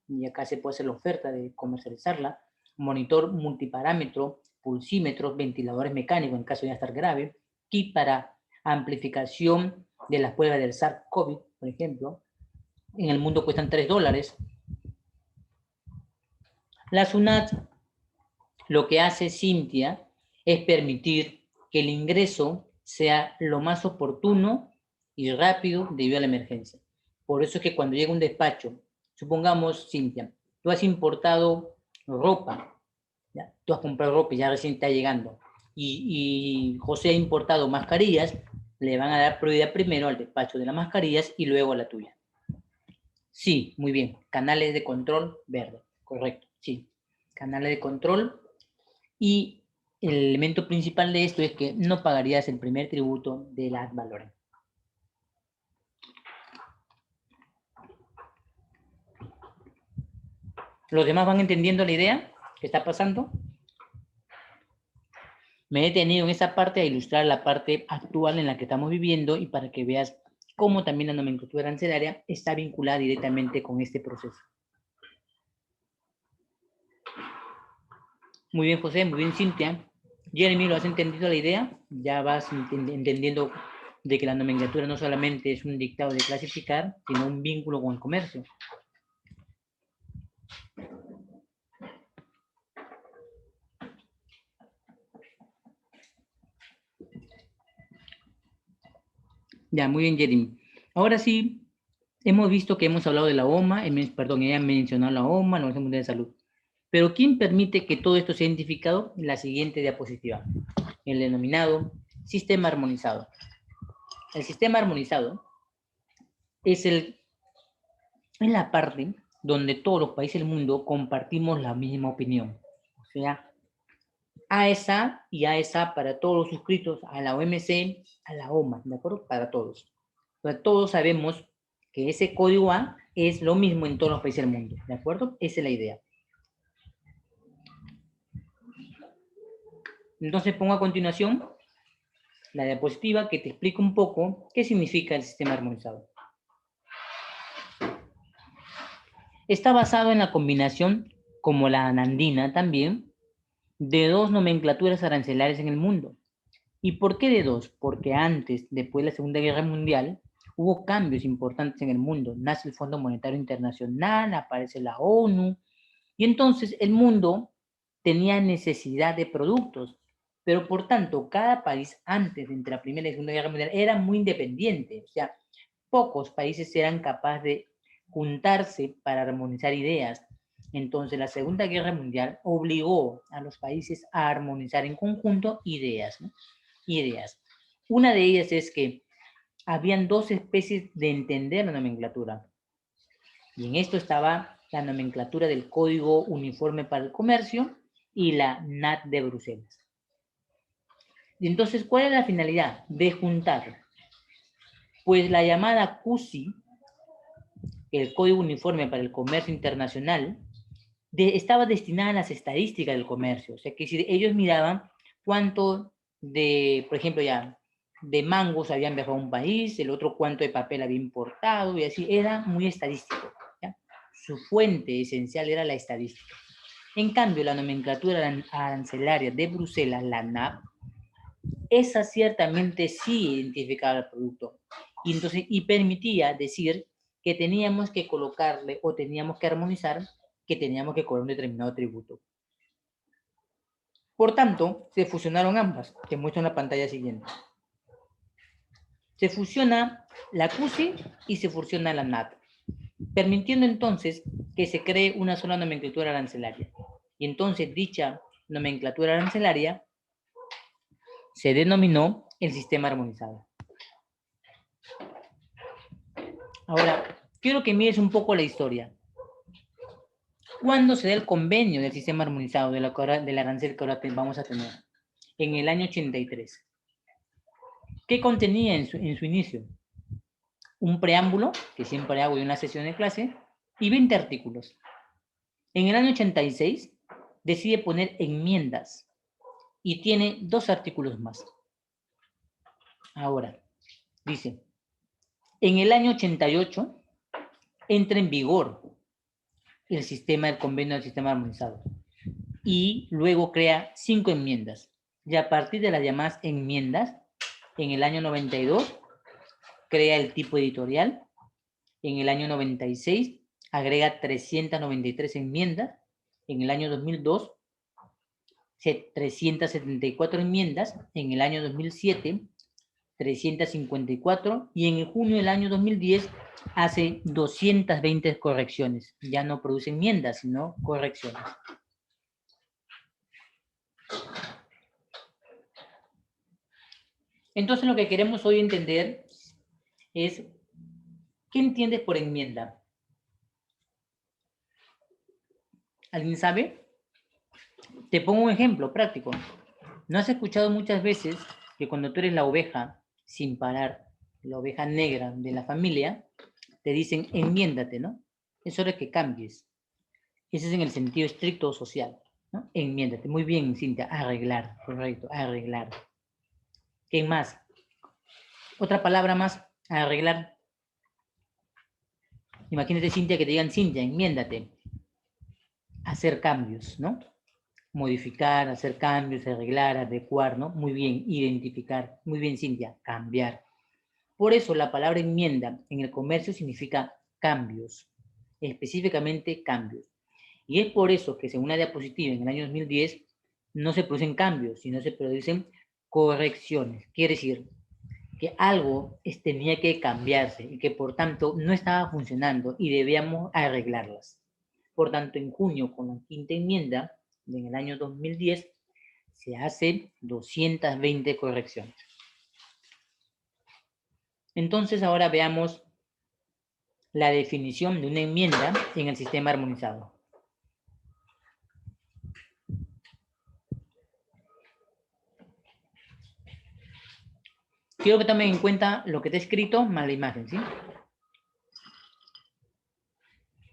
y acá se puede hacer la oferta de comercializarla. Monitor multiparámetro, pulsímetros, ventiladores mecánicos en caso de estar grave, kit para amplificación de las pruebas del SARS-CoV, por ejemplo. En el mundo cuestan $3. La SUNAT lo que hace, Cintia, es permitir que el ingreso sea lo más oportuno y rápido debido a la emergencia. Por eso es que cuando llega un despacho, supongamos, Cintia, tú has importado ropa, ¿ya? Tú has comprado ropa y ya recién está llegando, y José ha importado mascarillas, le van a dar prioridad primero al despacho de las mascarillas y luego a la tuya. Sí, muy bien. Canales de control verde, correcto, sí. Canales de control. Y el elemento principal de esto es que no pagarías el primer tributo del ad valorem. ¿Los demás van entendiendo la idea que está pasando? Me he detenido en esa parte a ilustrar la parte actual en la que estamos viviendo y para que veas cómo también la nomenclatura arancelaria está vinculada directamente con este proceso. Muy bien, José, muy bien, Cintia. Jeremy, ¿lo has entendido la idea? Ya vas entendiendo de que la nomenclatura no solamente es un dictado de clasificar, sino un vínculo con el comercio. Ya, muy bien, Jeremy. Ahora sí, hemos visto que hemos hablado de la OMA, perdón, ella mencionó la OMA, la Organización Mundial de Salud. Pero ¿quién permite que todo esto sea identificado? En la siguiente diapositiva, el denominado sistema armonizado. El sistema armonizado es la parte donde todos los países del mundo compartimos la misma opinión. O sea, AESA y AESA para todos los suscritos a la OMC, a la OMA, ¿de acuerdo? Para todos. Entonces, todos sabemos que ese código A es lo mismo en todos los países del mundo, ¿de acuerdo? Esa es la idea. Entonces pongo a continuación la diapositiva que te explica un poco qué significa el sistema armonizado. Está basado en la combinación, como la anandina también, de dos nomenclaturas arancelarias en el mundo. ¿Y por qué de dos? Porque antes, después de la Segunda Guerra Mundial, hubo cambios importantes en el mundo. Nace el Fondo Monetario Internacional, aparece la ONU, y entonces el mundo tenía necesidad de productos, pero por tanto, cada país antes, entre la Primera y Segunda Guerra Mundial, era muy independiente. O sea, pocos países eran capaces de juntarse para armonizar ideas. Entonces, la Segunda Guerra Mundial obligó a los países a armonizar en conjunto ideas, ¿no? Ideas. Una de ellas es que habían dos especies de entender la nomenclatura. Y en esto estaba la nomenclatura del Código Uniforme para el Comercio y la NAT de Bruselas. Y entonces, ¿cuál es la finalidad? De juntar. Pues la llamada CUSI, el Código Uniforme para el Comercio Internacional, estaba destinada a las estadísticas del comercio. O sea, que si ellos miraban cuánto de, por ejemplo, ya, de mangos habían viajado a un país, el otro cuánto de papel había importado, y así, era muy estadístico. ¿Ya? Su fuente esencial era la estadística. En cambio, la nomenclatura arancelaria de Bruselas, la NAP, esa ciertamente sí identificaba el producto. Y, entonces, y permitía decir que teníamos que colocarle o teníamos que armonizar que teníamos que cobrar un determinado tributo. Por tanto, se fusionaron ambas, que muestro en la pantalla siguiente. Se fusiona la CUSI y se fusiona la NAT, permitiendo entonces que se cree una sola nomenclatura arancelaria. Y entonces dicha nomenclatura arancelaria se denominó el sistema armonizado. Ahora, quiero que mires un poco la historia. ¿Cuándo se da el convenio del sistema armonizado del arancel que ahora vamos a tener? En el año 83. ¿Qué contenía en su inicio? Un preámbulo, que siempre hago en una sesión de clase, y 20 artículos. En el año 86 decide poner enmiendas y tiene 2 artículos más. Ahora, dice, en el año 88 entra en vigor el sistema del convenio del sistema armonizado y luego crea 5 enmiendas. Y a partir de las llamadas enmiendas, en el año 92 crea el tipo editorial, en el año 96 agrega 393 enmiendas, en el año 2002 374 enmiendas, en el año 2007 354 y en el junio del año 2010 hace 220 correcciones. Ya no produce enmiendas, sino correcciones. Entonces lo que queremos hoy entender es, ¿qué entiendes por enmienda? ¿Alguien sabe? Te pongo un ejemplo práctico. ¿No has escuchado muchas veces que cuando tú eres la oveja sin parar, la oveja negra de la familia, te dicen enmiéndate, ¿no? Es hora que cambies. Ese es en el sentido estricto social, ¿no? Enmiéndate. Muy bien, Cintia. Arreglar, correcto, arreglar. ¿Qué más? Otra palabra más, arreglar. Imagínate, Cintia, que te digan, Cintia, enmiéndate. Hacer cambios, ¿no? Modificar, hacer cambios, arreglar, adecuar, ¿no? Muy bien, identificar. Muy bien, Cintia, cambiar. Por eso la palabra enmienda en el comercio significa cambios, específicamente cambios. Y es por eso que según la diapositiva en el año 2010 no se producen cambios, sino se producen correcciones. Quiere decir, que algo tenía que cambiarse y que por tanto no estaba funcionando y debíamos arreglarlas. Por tanto, en junio, con la quinta enmienda, en el año 2010, se hacen 220 correcciones. Entonces, ahora veamos la definición de una enmienda en el sistema armonizado. Quiero que tomen en cuenta lo que está escrito más la imagen, ¿sí?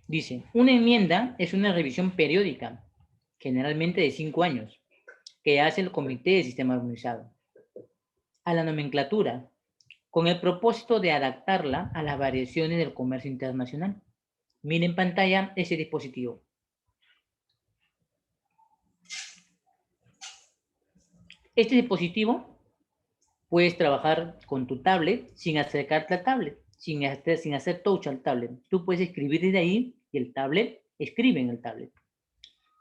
Dice, una enmienda es una revisión periódica, generalmente de 5 años, que hace el Comité de Sistema Armonizado a la nomenclatura, con el propósito de adaptarla a las variaciones del comercio internacional. Miren en pantalla ese dispositivo. Este dispositivo puedes trabajar con tu tablet sin acercarte al tablet, sin hacer touch al tablet. Tú puedes escribir desde ahí y el tablet escribe en el tablet.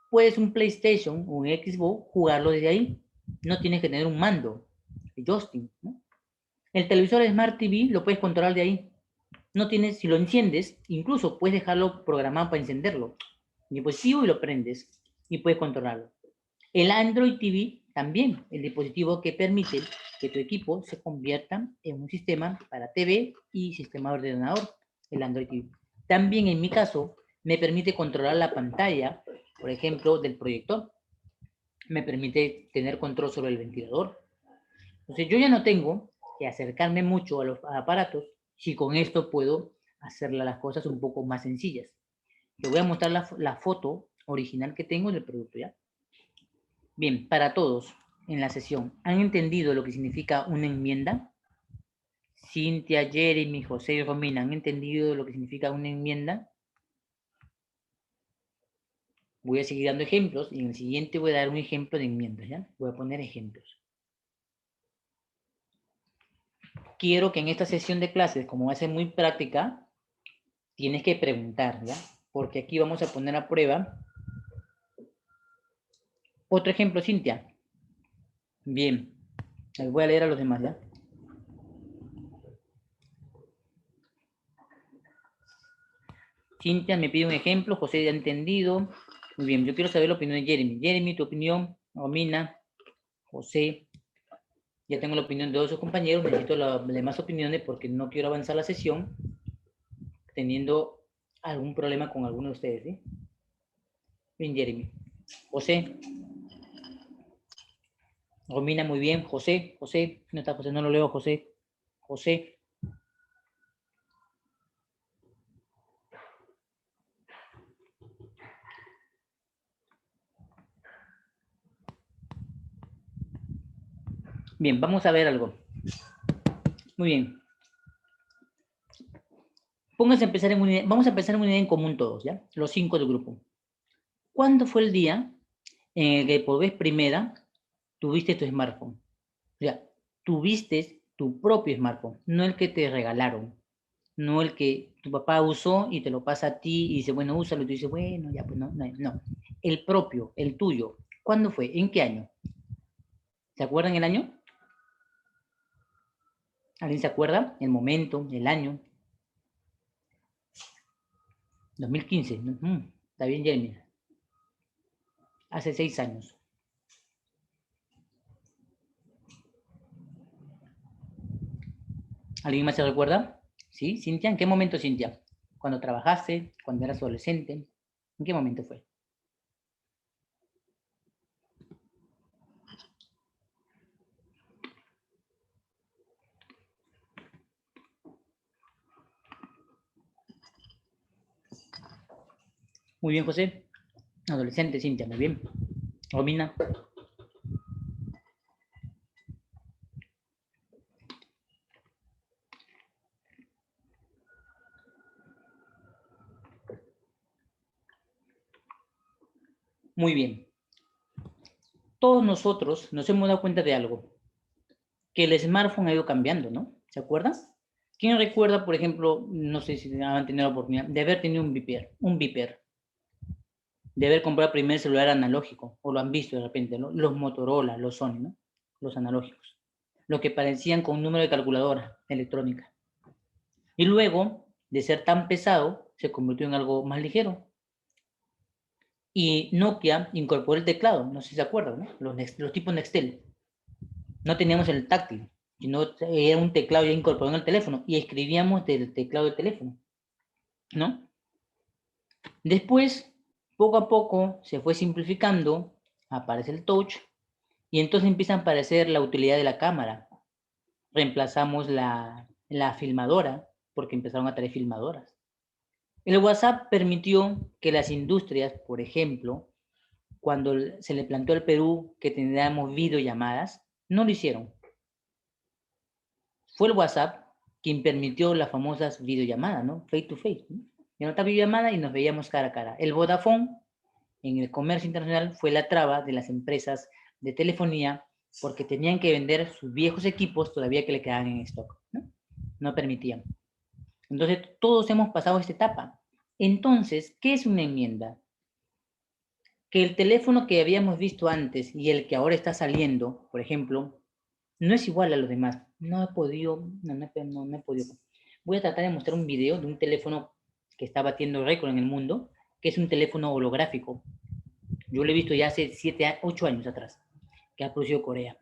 Puedes un PlayStation o un Xbox jugarlo desde ahí. No tienes que tener un mando de joystick, ¿no? El televisor Smart TV lo puedes controlar de ahí. No tienes, si lo enciendes, incluso puedes dejarlo programado para encenderlo. El dispositivo y lo prendes y puedes controlarlo. El Android TV también, el dispositivo que permite que tu equipo se convierta en un sistema para TV y sistema de ordenador, el Android TV. También en mi caso, me permite controlar la pantalla, por ejemplo, del proyector. Me permite tener control sobre el ventilador. Entonces yo ya no tengo que acercarme mucho a los aparatos si con esto puedo hacer las cosas un poco más sencillas. Te voy a mostrar la foto original que tengo del producto, ¿ya? Bien, para todos en la sesión, ¿han entendido lo que significa una enmienda? Cintia, Jeremy, José y Romina, ¿han entendido lo que significa una enmienda? Voy a seguir dando ejemplos y en el siguiente voy a dar un ejemplo de enmiendas, ¿ya? Voy a poner ejemplos. Quiero que en esta sesión de clases, como va a ser muy práctica, tienes que preguntar, ¿ya? Porque aquí vamos a poner a prueba. Otro ejemplo, Cintia. Bien, les voy a leer a los demás, ¿ya? Cintia me pide un ejemplo, José ya ha entendido. Muy bien, yo quiero saber la opinión de Jeremy. Jeremy, tu opinión, Romina, José. Ya tengo la opinión de todos sus compañeros, necesito las demás opiniones porque no quiero avanzar la sesión teniendo algún problema con alguno de ustedes, ¿sí? Bien, Jeremy. José. Romina, muy bien. José, no está José, no lo leo, José. José. Bien, vamos a ver algo. Muy bien. Vamos a empezar en una idea en común todos, ¿ya? Los 5 del grupo. ¿Cuándo fue el día en el que por vez primera tuviste tu smartphone? O sea, tuviste tu propio smartphone, no el que te regalaron, no el que tu papá usó y te lo pasa a ti y dice, bueno, úsalo, y tú dices, bueno, ya, pues no. El propio, el tuyo. ¿Cuándo fue? ¿En qué año? ¿Se acuerdan el año? ¿Alguien se acuerda? El momento, el año. 2015. Está bien, Jeremy. Hace 6 años. ¿Alguien más se recuerda? ¿Sí? ¿Cintia? ¿En qué momento, Cintia? ¿Cuando trabajaste? ¿Cuando eras adolescente? ¿En qué momento fue? Muy bien, José. Adolescente, Cintia, muy bien. Romina. Muy bien. Todos nosotros nos hemos dado cuenta de algo, que el smartphone ha ido cambiando, ¿no? ¿Se acuerdan? ¿Quién recuerda, por ejemplo, no sé si han tenido la oportunidad de haber tenido un Viper, de haber comprado el primer celular analógico, o lo han visto de repente, ¿no? Los Motorola, los Sony, ¿no? Los analógicos. lo que parecían con un número de calculadora electrónica. Y luego, de ser tan pesado, se convirtió en algo más ligero. Y Nokia incorporó el teclado, no sé si se acuerdan, ¿no? Los tipos Nextel. No teníamos el táctil, sino era un teclado ya incorporado en el teléfono y escribíamos del teclado del teléfono, ¿no? Después, poco a poco, se fue simplificando, aparece el touch y entonces empieza a aparecer la utilidad de la cámara. Reemplazamos la filmadora porque empezaron a traer filmadoras. El WhatsApp permitió que las industrias, por ejemplo, cuando se le planteó al Perú que tendríamos videollamadas, no lo hicieron. Fue el WhatsApp quien permitió las famosas videollamadas, ¿no? Face to face, ¿no? Y en otra videollamada y nos veíamos cara a cara. El Vodafone, en el comercio internacional, fue la traba de las empresas de telefonía porque tenían que vender sus viejos equipos todavía que le quedaban en stock, ¿no? No permitían. Entonces, todos hemos pasado esta etapa. Entonces, ¿qué es una enmienda? Que el teléfono que habíamos visto antes y el que ahora está saliendo, por ejemplo, no es igual a los demás. No he podido. Voy a tratar de mostrar un video de un teléfono que está batiendo récord en el mundo, que es un teléfono holográfico. Yo lo he visto ya hace 7, 8 años atrás, que ha producido Corea.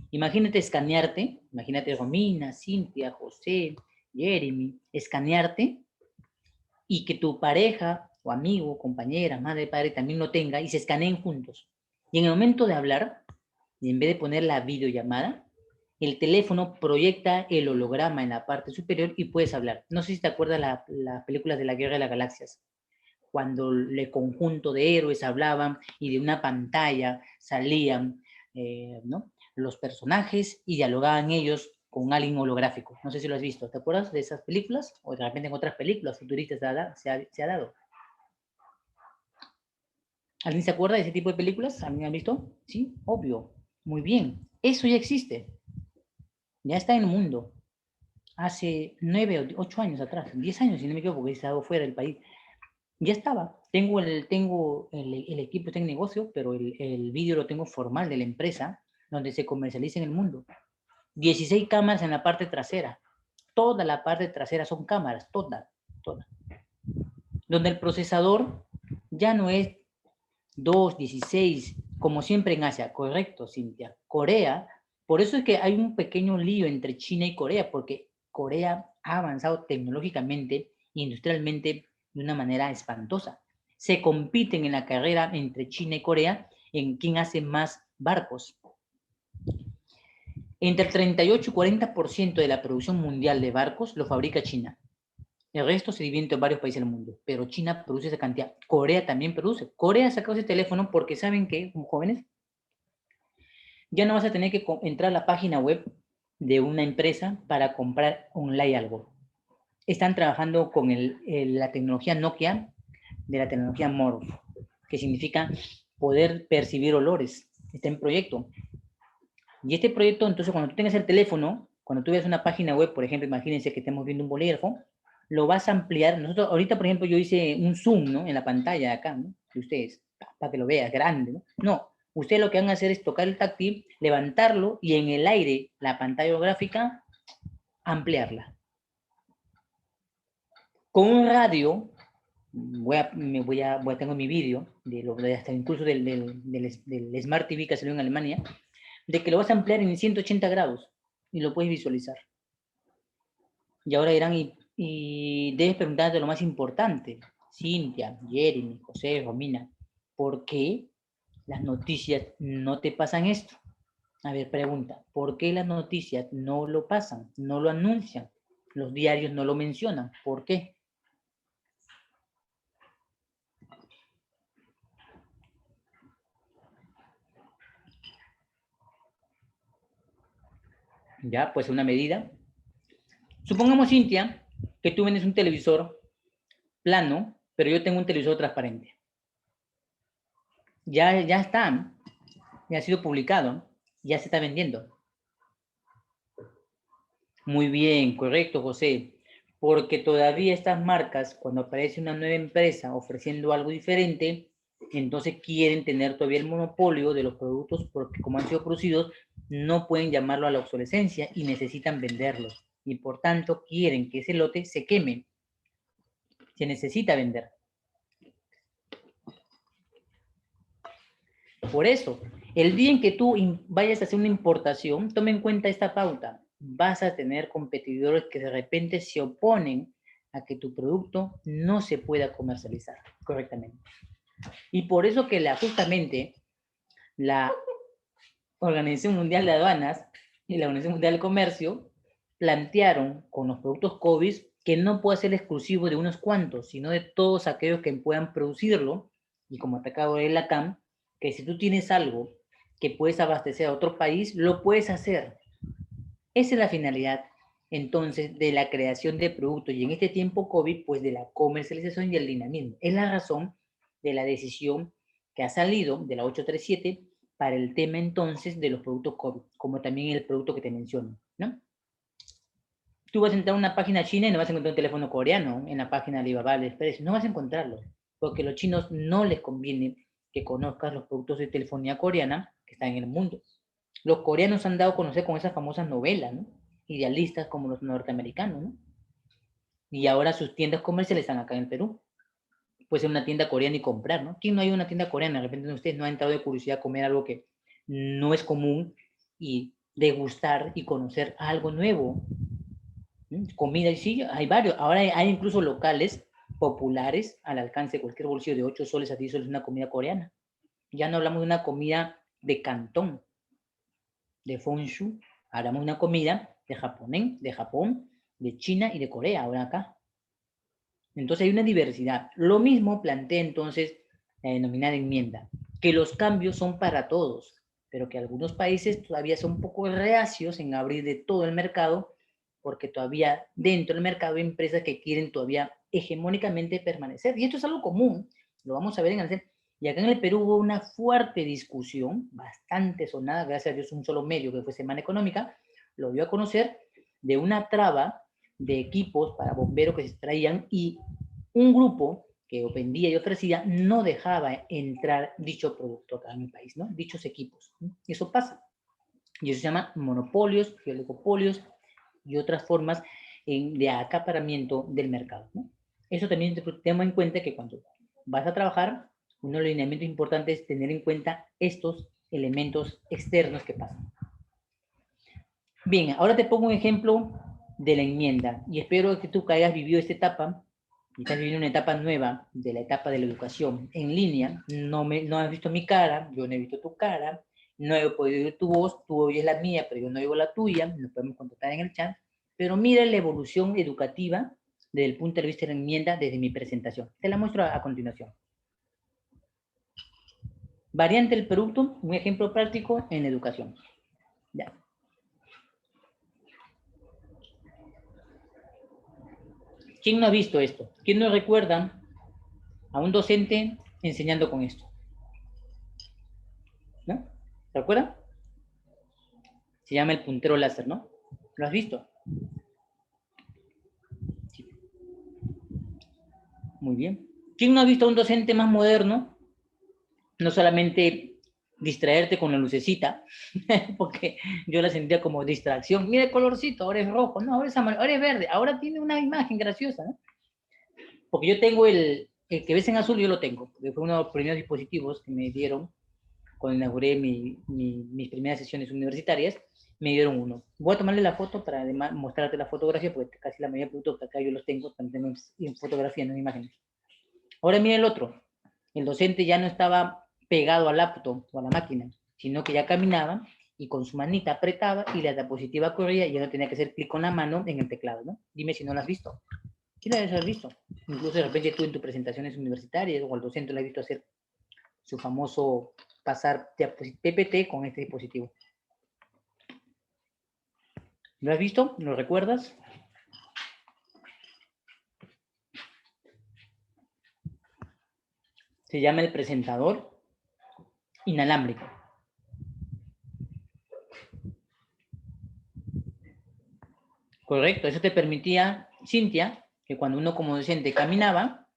Imagínate escanearte, imagínate Romina, Cintia, José, Jeremy, escanearte y que tu pareja o amigo, compañera, madre, padre también lo tenga y se escaneen juntos. Y en el momento de hablar, y en vez de poner la videollamada, el teléfono proyecta el holograma en la parte superior y puedes hablar. No sé si te acuerdas las películas de la Guerra de las Galaxias, cuando el conjunto de héroes hablaban y de una pantalla salían ¿no? los personajes y dialogaban ellos con alguien holográfico. No sé si lo has visto. ¿Te acuerdas de esas películas? O de repente en otras películas futuristas se ha dado. ¿Alguien se acuerda de ese tipo de películas? ¿Alguien ha visto? Sí, obvio. Muy bien. Eso ya existe. Ya está en el mundo. Hace 9 o 8 años atrás, 10 años si no me equivoco, porque he estado fuera del país. Ya estaba. Tengo el equipo, está en negocio, pero el vídeo lo tengo formal de la empresa, donde se comercializa en el mundo. 16 cámaras en la parte trasera. Toda la parte trasera son cámaras, toda. Donde el procesador ya no es 2, 16, como siempre en Asia. Correcto, Cintia. Corea, por eso es que hay un pequeño lío entre China y Corea, porque Corea ha avanzado tecnológicamente e industrialmente de una manera espantosa. Se compiten en la carrera entre China y Corea en quién hace más barcos. Entre el 38 y 40% de la producción mundial de barcos lo fabrica China. El resto se divide en varios países del mundo, pero China produce esa cantidad. Corea también produce. Corea ha sacado ese teléfono porque saben que, como jóvenes, ya no vas a tener que entrar a la página web de una empresa para comprar online algo. Están trabajando con la tecnología Nokia, de la tecnología Morph, que significa poder percibir olores. Está en proyecto. Y este proyecto, entonces, cuando tú tengas el teléfono, cuando tú veas una página web, por ejemplo, imagínense que estemos viendo un bolígrafo, lo vas a ampliar. Nosotros, ahorita, por ejemplo, yo hice un zoom, ¿no? En la pantalla de acá, ¿no? De ustedes, para que lo veas grande, ¿no? No, ustedes lo que van a hacer es tocar el táctil, levantarlo y en el aire, la pantalla gráfica, ampliarla. Con un radio, tengo mi vídeo, hasta incluso del Smart TV que salió en Alemania, de que lo vas a ampliar en 180 grados y lo puedes visualizar. Y ahora dirán, y debes preguntarte lo más importante, Cintia, Jeremy, José, Romina, ¿por qué las noticias no te pasan esto? A ver, pregunta, ¿por qué las noticias no lo pasan, no lo anuncian? Los diarios no lo mencionan, ¿por qué? Ya, pues una medida. Supongamos, Cintia, que tú vendes un televisor plano, pero yo tengo un televisor transparente. Ya está, ya ha sido publicado, ya se está vendiendo. Muy bien, correcto, José. Porque todavía estas marcas, cuando aparece una nueva empresa ofreciendo algo diferente, Entonces quieren tener todavía el monopolio de los productos porque como han sido producidos, no pueden llamarlo a la obsolescencia y necesitan venderlos. Y por tanto quieren que ese lote se queme. Se necesita vender. Por eso, el día en que tú vayas a hacer una importación, tome en cuenta esta pauta. Vas a tener competidores que de repente se oponen a que tu producto no se pueda comercializar correctamente. Y por eso que justamente la Organización Mundial de Aduanas y la Organización Mundial de Comercio plantearon con los productos COVID que no puede ser exclusivo de unos cuantos, sino de todos aquellos que puedan producirlo, y como te acabo de la CAM, que si tú tienes algo que puedes abastecer a otro país, lo puedes hacer. Esa es la finalidad, entonces, de la creación de productos, y en este tiempo COVID, pues de la comercialización y el dinamismo. Es la razón de la decisión que ha salido de la 837 para el tema entonces de los productos COVID, como también el producto que te menciono, ¿no? Tú vas a entrar a una página china y no vas a encontrar un teléfono coreano en la página de Alibaba, AliExpress, no vas a encontrarlo, porque a los chinos no les conviene que conozcas los productos de telefonía coreana que están en el mundo. Los coreanos han dado a conocer con esas famosas novelas, ¿no? Idealistas como los norteamericanos, ¿no? Y ahora sus tiendas comerciales están acá en el Perú. Puede ser una tienda coreana y comprar, ¿no? ¿Quién no hay una tienda coreana? De repente ustedes no han entrado de curiosidad a comer algo que no es común y degustar y conocer algo nuevo. Comida, y sí, hay varios. Ahora hay incluso locales populares al alcance de cualquier bolsillo de 8 soles a 10 soles una comida coreana. Ya no hablamos de una comida de Cantón, de Fonshu, hablamos de una comida de Japón, de China y de Corea, ahora acá. Entonces hay una diversidad. Lo mismo plantea entonces la denominada enmienda, que los cambios son para todos, pero que algunos países todavía son un poco reacios en abrir de todo el mercado, porque todavía dentro del mercado hay empresas que quieren todavía hegemónicamente permanecer. Y esto es algo común, lo vamos a ver en el... Y acá en el Perú hubo una fuerte discusión, bastante sonada, gracias a Dios un solo medio que fue Semana Económica, lo dio a conocer, de una traba de equipos para bomberos que se traían y un grupo que vendía y ofrecía no dejaba entrar dicho producto acá en el país, ¿no? Dichos equipos. ¿No? Eso pasa. Y eso se llama monopolios, oligopolios y otras formas de acaparamiento del mercado, ¿no? Eso también tenemos en cuenta que cuando vas a trabajar, uno de los lineamientos importantes es tener en cuenta estos elementos externos que pasan. Bien, ahora te pongo un ejemplo de la enmienda y espero que tú que hayas vivido esta etapa y estás viviendo una etapa nueva de la etapa de la educación en línea, no has visto mi cara, yo no he visto tu cara, no he podido oír tu voz, tú oyes la mía, pero yo no oigo la tuya, nos podemos contactar en el chat, pero mira la evolución educativa desde el punto de vista de la enmienda desde mi presentación. Te la muestro a continuación. Variante del producto, un ejemplo práctico en educación. Ya. ¿Quién no ha visto esto? ¿Quién no recuerda a un docente enseñando con esto? ¿No? ¿Se acuerdan? Se llama el puntero láser, ¿no? ¿Lo has visto? Sí. Muy bien. ¿Quién no ha visto a un docente más moderno? No solamente distraerte con la lucecita, porque yo la sentía como distracción. Mira el colorcito, ahora es rojo, no, ahora es amarillo, ahora es verde, ahora tiene una imagen graciosa, ¿no? Porque yo tengo el que ves en azul, yo lo tengo, porque fue uno de los primeros dispositivos que me dieron cuando inauguré mis primeras sesiones universitarias, me dieron uno. Voy a tomarle la foto para además mostrarte la fotografía, porque casi la mayoría de productos que acá yo los tengo, también en fotografía, no en imágenes. Ahora mira el otro. El docente ya no estaba pegado al laptop o a la máquina, sino que ya caminaba y con su manita apretaba y la diapositiva corría y ya no tenía que hacer clic con la mano en el teclado, ¿no? Dime si no lo has visto. ¿Sí lo has visto? Incluso de repente tú en tus presentaciones universitarias o al docente lo has visto hacer su famoso pasar PPT con este dispositivo. ¿Lo has visto? ¿Lo recuerdas? Se llama el presentador inalámbrico. Correcto, eso te permitía, Cintia, que cuando uno como docente caminaba,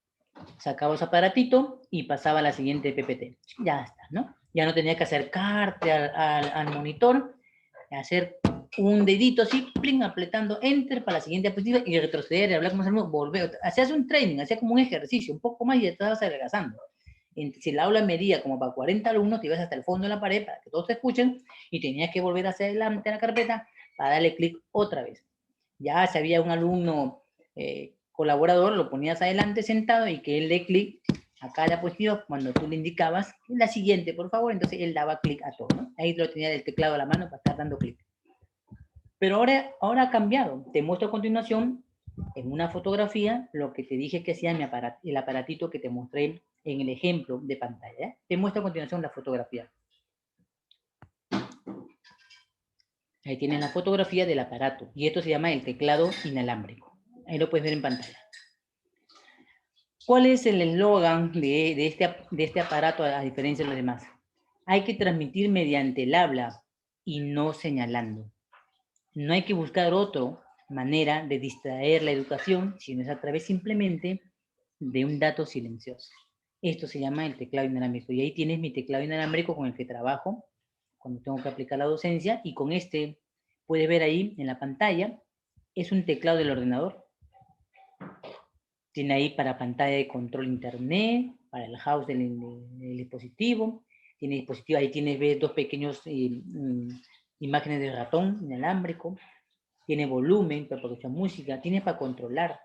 sacabas aparatito y pasaba a la siguiente PPT. Ya está, ¿no? Ya no tenía que acercarte al monitor, hacer un dedito así, pling, apretando Enter para la siguiente diapositiva y retroceder y hablar con los alumnos, volver. Hacías un training, hacías como un ejercicio, un poco más y ya estabas adelgazando. Si el aula medía como para 40 alumnos, te ibas hasta el fondo de la pared para que todos te escuchen y tenías que volver hacia adelante en la carpeta para darle clic otra vez. Ya si había un alumno colaborador, lo ponías adelante sentado y que él dé clic a cada diapositiva cuando tú le indicabas la siguiente, por favor, entonces él daba clic a todo, ¿no? Ahí lo tenía del teclado a la mano para estar dando clic. Pero ahora ha cambiado. Te muestro a continuación en una fotografía lo que te dije que hacía el aparatito que te mostré en el ejemplo de pantalla. Te muestro a continuación la fotografía. Ahí tienes la fotografía del aparato y esto se llama el teclado inalámbrico. Ahí lo puedes ver en pantalla. ¿Cuál es el eslogan de este aparato a diferencia de los demás? Hay que transmitir mediante el habla y no señalando. No hay que buscar otra manera de distraer la educación, sino es a través simplemente de un dato silencioso. Esto se llama el teclado inalámbrico. Y ahí tienes mi teclado inalámbrico con el que trabajo cuando tengo que aplicar la docencia. Y con este, puedes ver ahí en la pantalla, es un teclado del ordenador. Tiene ahí para pantalla de control internet, para el house del dispositivo. Tiene dispositivo, ahí tienes, ves dos pequeños imágenes de ratón inalámbrico. Tiene volumen para producir música, tiene para controlar.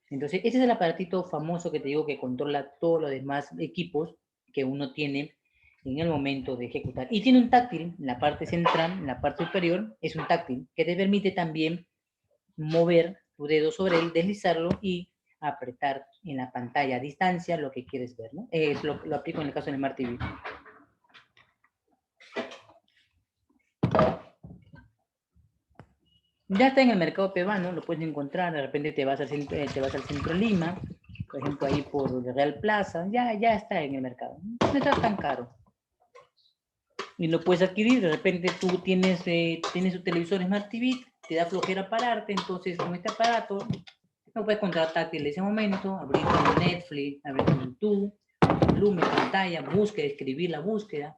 Entonces, ese es el aparatito famoso que te digo que controla todos los demás equipos que uno tiene en el momento de ejecutar. Y tiene un táctil en la parte central, en la parte superior, es un táctil que te permite también mover tu dedo sobre él, deslizarlo y apretar en la pantalla a distancia lo que quieres ver, ¿no? Lo aplico en el caso del Smart TV. Ya está en el mercado peruano, lo puedes encontrar, de repente te vas al centro de Lima, por ejemplo ahí por Real Plaza, ya está en el mercado, no está tan caro. Y lo puedes adquirir, de repente tú tienes tu televisor Smart TV, te da flojera pararte, entonces con este aparato lo puedes encontrar táctil en ese momento, abrir Netflix, abrir YouTube, volumen, pantalla, búsqueda, escribir la búsqueda.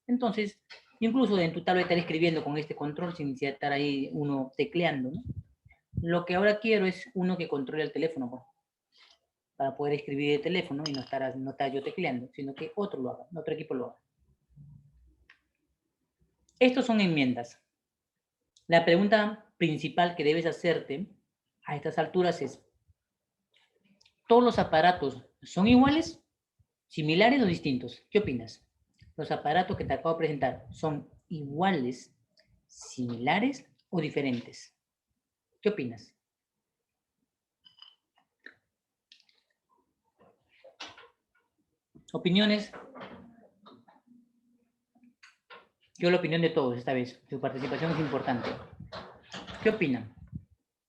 Entonces, incluso en tu tablet estar escribiendo con este control sin estar ahí uno tecleando, ¿no? Lo que ahora quiero es uno que controle el teléfono, pues, para poder escribir el teléfono y no estar yo tecleando, sino que otro lo haga, otro equipo lo haga. Estos son enmiendas. La pregunta principal que debes hacerte a estas alturas es, ¿todos los aparatos son iguales, similares o distintos? ¿Qué opinas? ¿Los aparatos que te acabo de presentar son iguales, similares o diferentes? ¿Qué opinas? Opiniones. Yo la opinión de todos esta vez. Su participación es importante. ¿Qué opinan?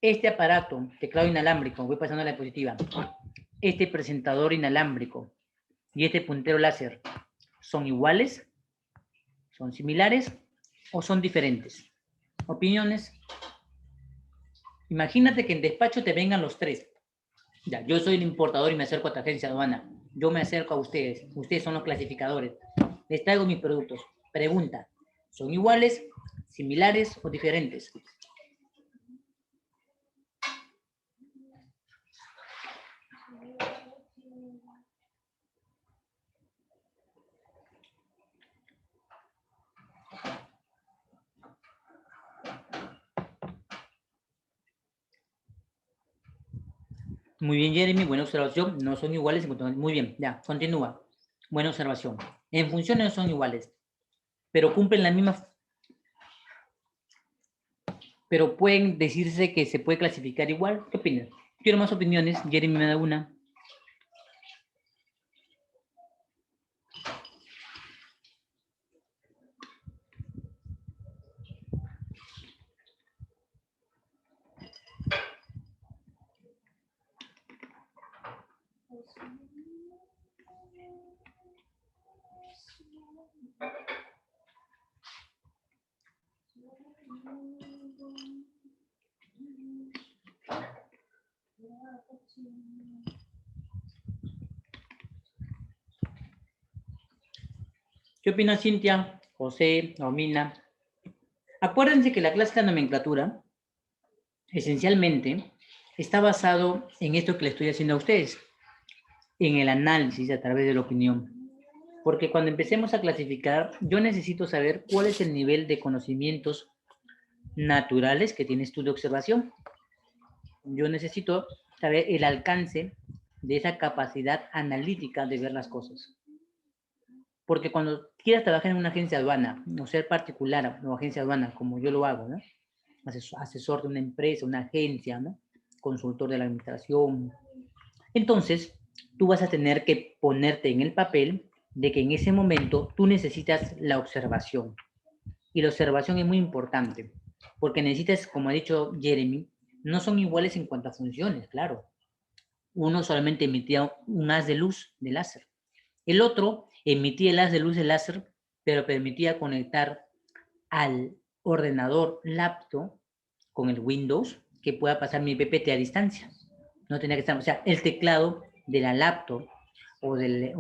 Este aparato, teclado inalámbrico, voy pasando a la diapositiva, este presentador inalámbrico y este puntero láser, ¿son iguales? ¿Son similares? ¿O son diferentes? ¿Opiniones? Imagínate que en despacho te vengan los tres. Ya, yo soy el importador y me acerco a tu agencia aduana. Yo me acerco a ustedes. Ustedes son los clasificadores. Les traigo mis productos. Pregunta, ¿son iguales, similares o diferentes? Muy bien, Jeremy, buena observación. No son iguales. Muy bien, ya, continúa. Buena observación. En funciones no son iguales, pero cumplen la misma... Pero pueden decirse que se puede clasificar igual. ¿Qué opinas? Quiero más opiniones. Jeremy me da una. ¿Qué opina Cintia, José, Romina? Acuérdense que la clase de nomenclatura, esencialmente, está basado en esto que le estoy haciendo a ustedes, en el análisis a través de la opinión. Porque cuando empecemos a clasificar, yo necesito saber cuál es el nivel de conocimientos naturales que tienes tú de observación. Yo necesito saber el alcance de esa capacidad analítica de ver las cosas. Porque cuando quieras trabajar en una agencia aduana, o ser particular o agencia aduana, como yo lo hago, ¿no? Asesor de una empresa, una agencia, ¿no? Consultor de la administración. Entonces, tú vas a tener que ponerte en el papel de que en ese momento tú necesitas la observación. Y la observación es muy importante, porque necesitas, como ha dicho Jeremy, no son iguales en cuanto a funciones, claro. Uno solamente emitía un haz de luz de láser. El otro emitía el haz de luz de láser, pero permitía conectar al ordenador laptop con el Windows que pueda pasar mi PPT a distancia. No tenía que estar, o sea, el teclado de la laptop o del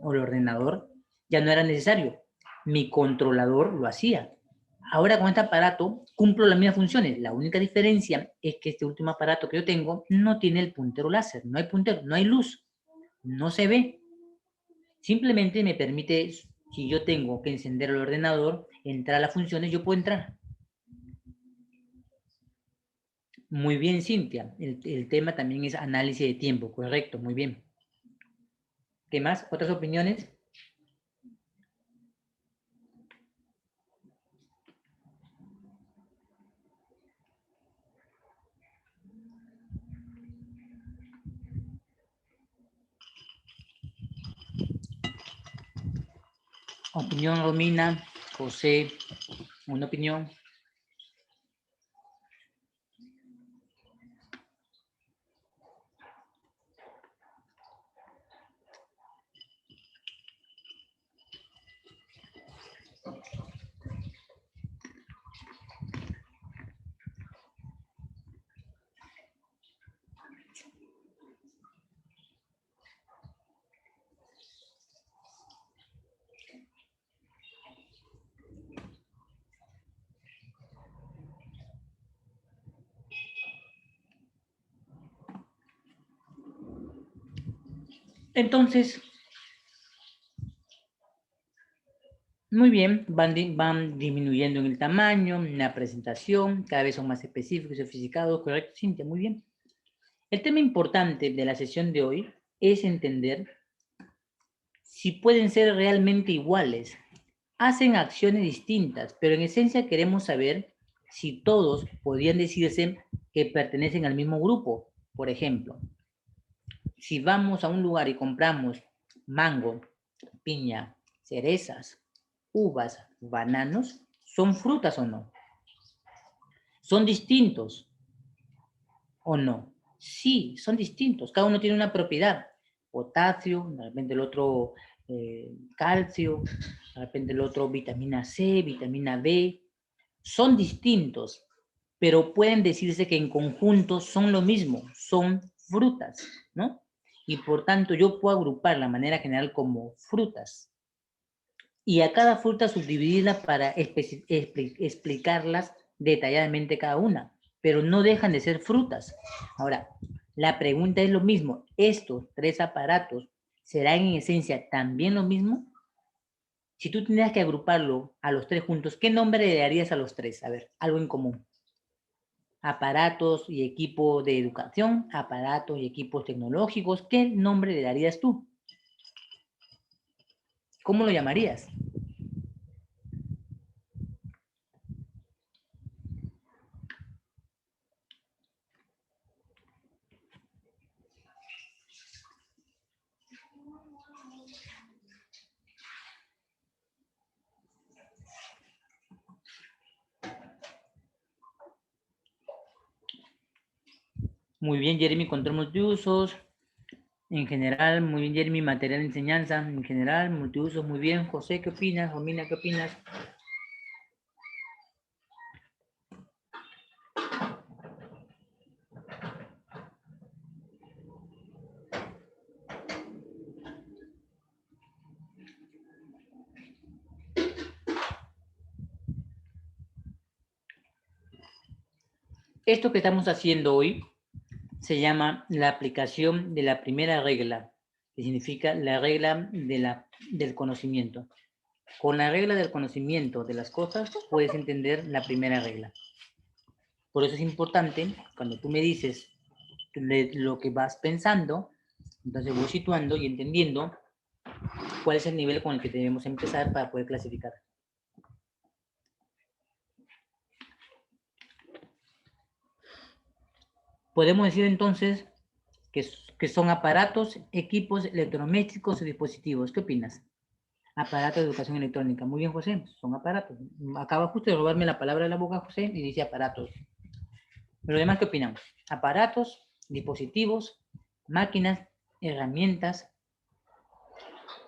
ordenador ya no era necesario. Mi controlador lo hacía. Ahora con este aparato cumplo las mismas funciones. La única diferencia es que este último aparato que yo tengo no tiene el puntero láser. No hay puntero, no hay luz. No se ve. Simplemente me permite, si yo tengo que encender el ordenador, entrar a las funciones, yo puedo entrar. Muy bien, Cintia. El tema también es análisis de tiempo. Correcto, muy bien. ¿Qué más? ¿Otras opiniones? Opinión, Romina, José, una opinión. Entonces, muy bien, van disminuyendo en el tamaño, en la presentación, cada vez son más específicos y sofisticados, correcto, Cintia, muy bien. El tema importante de la sesión de hoy es entender si pueden ser realmente iguales. Hacen acciones distintas, pero en esencia queremos saber si todos podrían decirse que pertenecen al mismo grupo. Por ejemplo, si vamos a un lugar y compramos mango, piña, cerezas, uvas, bananos, ¿son frutas o no? ¿Son distintos o no? Sí, son distintos. Cada uno tiene una propiedad. Potasio, de repente el otro calcio, de repente el otro vitamina C, vitamina B. Son distintos, pero pueden decirse que en conjunto son lo mismo, son frutas, ¿no? Y por tanto yo puedo agrupar la manera general como frutas y a cada fruta subdividirla para explicarlas detalladamente cada una, pero no dejan de ser frutas. Ahora, la pregunta es lo mismo, ¿estos tres aparatos serán en esencia también lo mismo? Si tú tendrías que agruparlo a los tres juntos, ¿qué nombre le darías a los tres? A ver, algo en común. Aparatos y equipo de educación, aparatos y equipos tecnológicos, ¿qué nombre le darías tú? ¿Cómo lo llamarías? Muy bien, Jeremy, control multiusos. En general, muy bien, Jeremy, material de enseñanza. En general, multiusos, muy bien. José, ¿qué opinas? Romina, ¿qué opinas? Esto que estamos haciendo hoy se llama la aplicación de la primera regla, que significa la regla del conocimiento. Con la regla del conocimiento de las cosas puedes entender la primera regla. Por eso es importante, cuando tú me dices lo que vas pensando, entonces voy situando y entendiendo cuál es el nivel con el que debemos empezar para poder clasificar. Podemos decir entonces que son aparatos, equipos electrodomésticos o dispositivos. ¿Qué opinas? Aparatos de educación electrónica. Muy bien, José, son aparatos. Acaba justo de robarme la palabra de la boca, José, y dice aparatos. ¿Los demás qué opinan? Aparatos, dispositivos, máquinas, herramientas.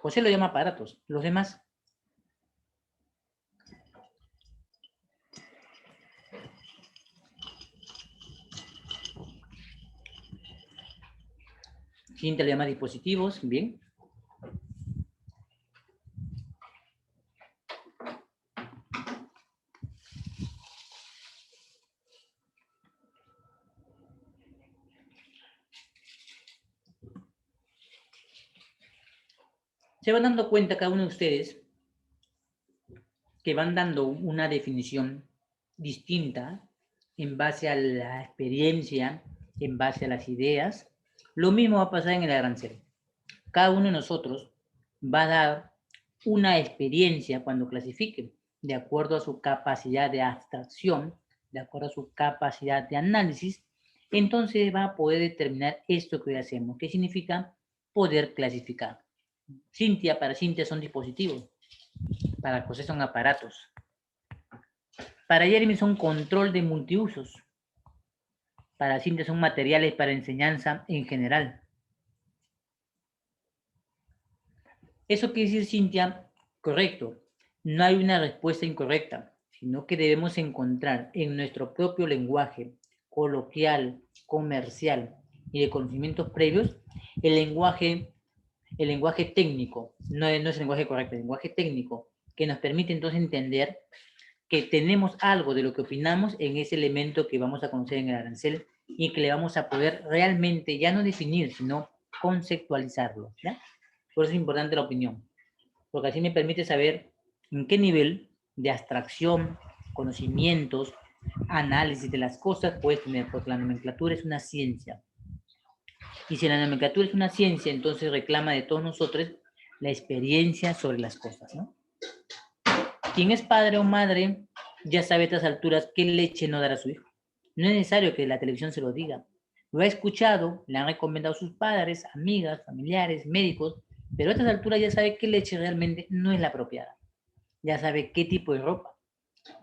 José lo llama aparatos. ¿Los demás? Cintia le llama dispositivos. Bien. Se van dando cuenta cada uno de ustedes que van dando una definición distinta en base a la experiencia, en base a las ideas. Lo mismo va a pasar en el arancel. Cada uno de nosotros va a dar una experiencia cuando clasifique, de acuerdo a su capacidad de abstracción, de acuerdo a su capacidad de análisis, entonces va a poder determinar esto que hoy hacemos. ¿Qué significa poder clasificar? Para Cintia son dispositivos, para José son aparatos. Para Jeremy son control de multiusos. Para Cintia son materiales para enseñanza en general. Eso quiere decir, Cintia, correcto. No hay una respuesta incorrecta, sino que debemos encontrar en nuestro propio lenguaje coloquial, comercial y de conocimientos previos el lenguaje técnico, no es el lenguaje correcto, el lenguaje técnico, que nos permite entonces entender que tenemos algo de lo que opinamos en ese elemento que vamos a conocer en el arancel y que le vamos a poder realmente ya no definir, sino conceptualizarlo, ¿ya? Por eso es importante la opinión, porque así me permite saber en qué nivel de abstracción, conocimientos, análisis de las cosas puedes tener, porque la nomenclatura es una ciencia. Y si la nomenclatura es una ciencia, entonces reclama de todos nosotros la experiencia sobre las cosas, ¿no? Quien es padre o madre ya sabe a estas alturas qué leche no dar a su hijo. No es necesario que la televisión se lo diga. Lo ha escuchado, le han recomendado sus padres, amigas, familiares, médicos, pero a estas alturas ya sabe qué leche realmente no es la apropiada. Ya sabe qué tipo de ropa,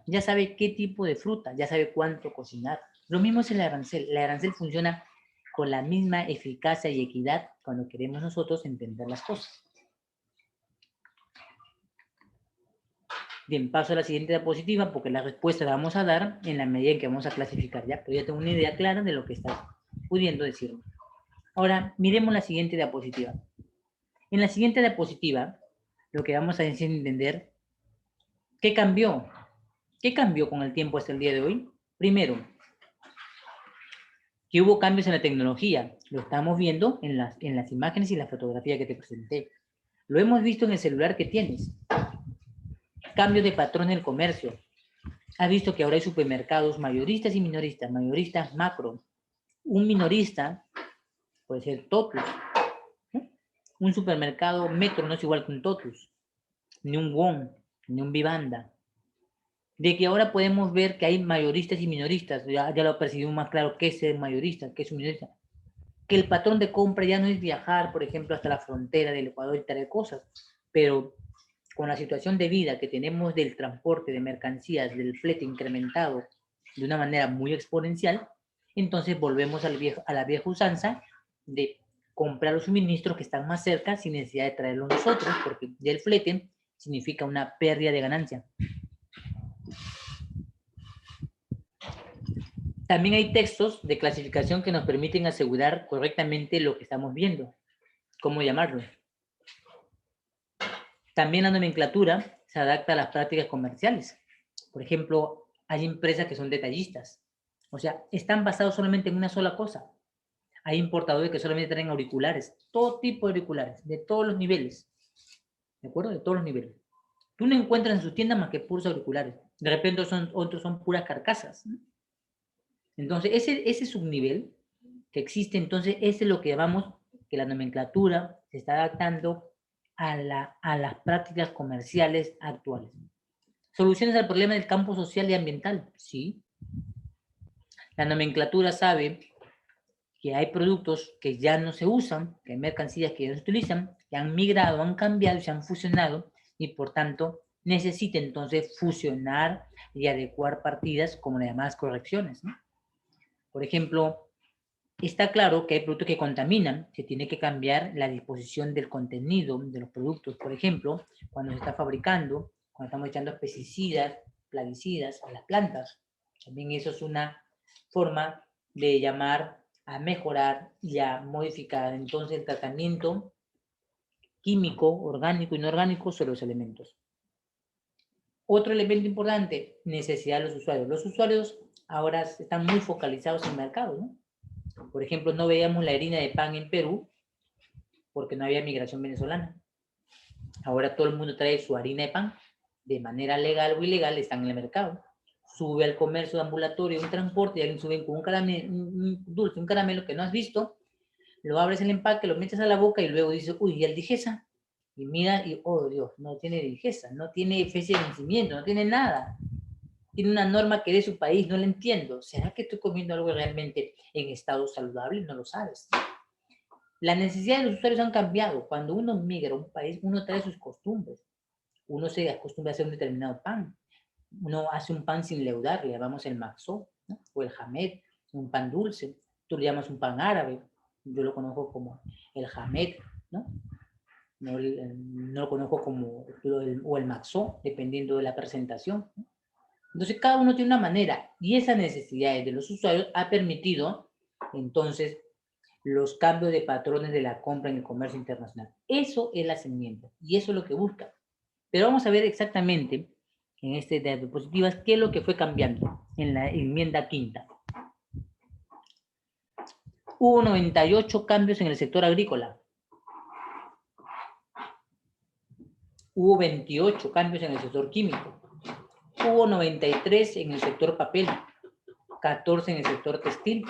ya sabe qué tipo de fruta, ya sabe cuánto cocinar. Lo mismo es el arancel. El arancel funciona con la misma eficacia y equidad cuando queremos nosotros entender las cosas. Bien, paso a la siguiente diapositiva porque la respuesta la vamos a dar en la medida en que vamos a clasificar, ¿ya? Pero ya tengo una idea clara de lo que está pudiendo decirme. Ahora, miremos la siguiente diapositiva. En la siguiente diapositiva, lo que vamos a decir entender, ¿qué cambió? ¿Qué cambió con el tiempo hasta el día de hoy? Primero, que hubo cambios en la tecnología. Lo estamos viendo en las imágenes y la fotografía que te presenté. Lo hemos visto en el celular que tienes. Cambio de patrón en el comercio. Has visto que ahora hay supermercados mayoristas y minoristas. Mayoristas macro. Un minorista puede ser Totus. ¿No? Un supermercado metro no es igual que un Totus. Ni un Wong, ni un Vivanda. De que ahora podemos ver que hay mayoristas y minoristas. Ya lo percibimos más claro qué es ser mayorista, qué es un minorista. Que el patrón de compra ya no es viajar, por ejemplo, hasta la frontera del Ecuador y tal de cosas, pero con la situación de vida que tenemos del transporte de mercancías, del flete incrementado de una manera muy exponencial, entonces volvemos a la vieja usanza de comprar los suministros que están más cerca sin necesidad de traerlos nosotros, porque ya el flete significa una pérdida de ganancia. También hay textos de clasificación que nos permiten asegurar correctamente lo que estamos viendo. ¿Cómo llamarlo? También la nomenclatura se adapta a las prácticas comerciales. Por ejemplo, hay empresas que son detallistas. O sea, están basados solamente en una sola cosa. Hay importadores que solamente traen auriculares, todo tipo de auriculares, de todos los niveles. ¿De acuerdo? De todos los niveles. Tú no encuentras en sus tiendas más que puros auriculares. De repente otros son puras carcasas, ¿no? Entonces, ese subnivel que existe, entonces, ese es lo que llamamos que la nomenclatura se está adaptando a las prácticas comerciales actuales. ¿Soluciones al problema del campo social y ambiental? Sí. La nomenclatura sabe que hay productos que ya no se usan, que hay mercancías que ya no se utilizan, que han migrado, han cambiado, se han fusionado y por tanto necesita entonces fusionar y adecuar partidas como las llamadas correcciones, ¿no? Por ejemplo, está claro que hay productos que contaminan, se tiene que cambiar la disposición del contenido de los productos. Por ejemplo, cuando se está fabricando, cuando estamos echando pesticidas, plaguicidas a las plantas, también eso es una forma de llamar a mejorar y a modificar entonces el tratamiento químico, orgánico y no orgánico sobre los elementos. Otro elemento importante, necesidad de los usuarios. Los usuarios ahora están muy focalizados en el mercado, ¿no? Por ejemplo, no veíamos la harina de pan en Perú porque no había migración venezolana. Ahora todo el mundo trae su harina de pan de manera legal o ilegal, están en el mercado. Sube al comercio de ambulatorio, un transporte, y alguien sube con un caramelo, un dulce, un caramelo que no has visto, lo abres el empaque, lo metes a la boca y luego dices, uy, ¿y el Digesa? Y mira, y oh Dios, no tiene Digesa, no tiene fecha de vencimiento, no tiene nada. Tiene una norma que de su país, no la entiendo. ¿Será que estoy comiendo algo realmente en estado saludable? No lo sabes. Las necesidades de los usuarios han cambiado. Cuando uno migra a un país, uno trae sus costumbres. Uno se acostumbra a hacer un determinado pan. Uno hace un pan sin leudar, le llamamos el maxó, ¿no? O el jamet, un pan dulce. Tú le llamas un pan árabe. Yo lo conozco como el jamet, ¿no? No lo conozco como o el maxó, dependiendo de la presentación, ¿no? Entonces, cada uno tiene una manera y esas necesidades de los usuarios ha permitido, entonces, los cambios de patrones de la compra en el comercio internacional. Eso es la enmienda y eso es lo que busca. Pero vamos a ver exactamente en este de diapositivas qué es lo que fue cambiando en la enmienda quinta. Hubo 98 cambios en el sector agrícola. Hubo 28 cambios en el sector químico. Hubo 93 en el sector papel, 14 en el sector textil,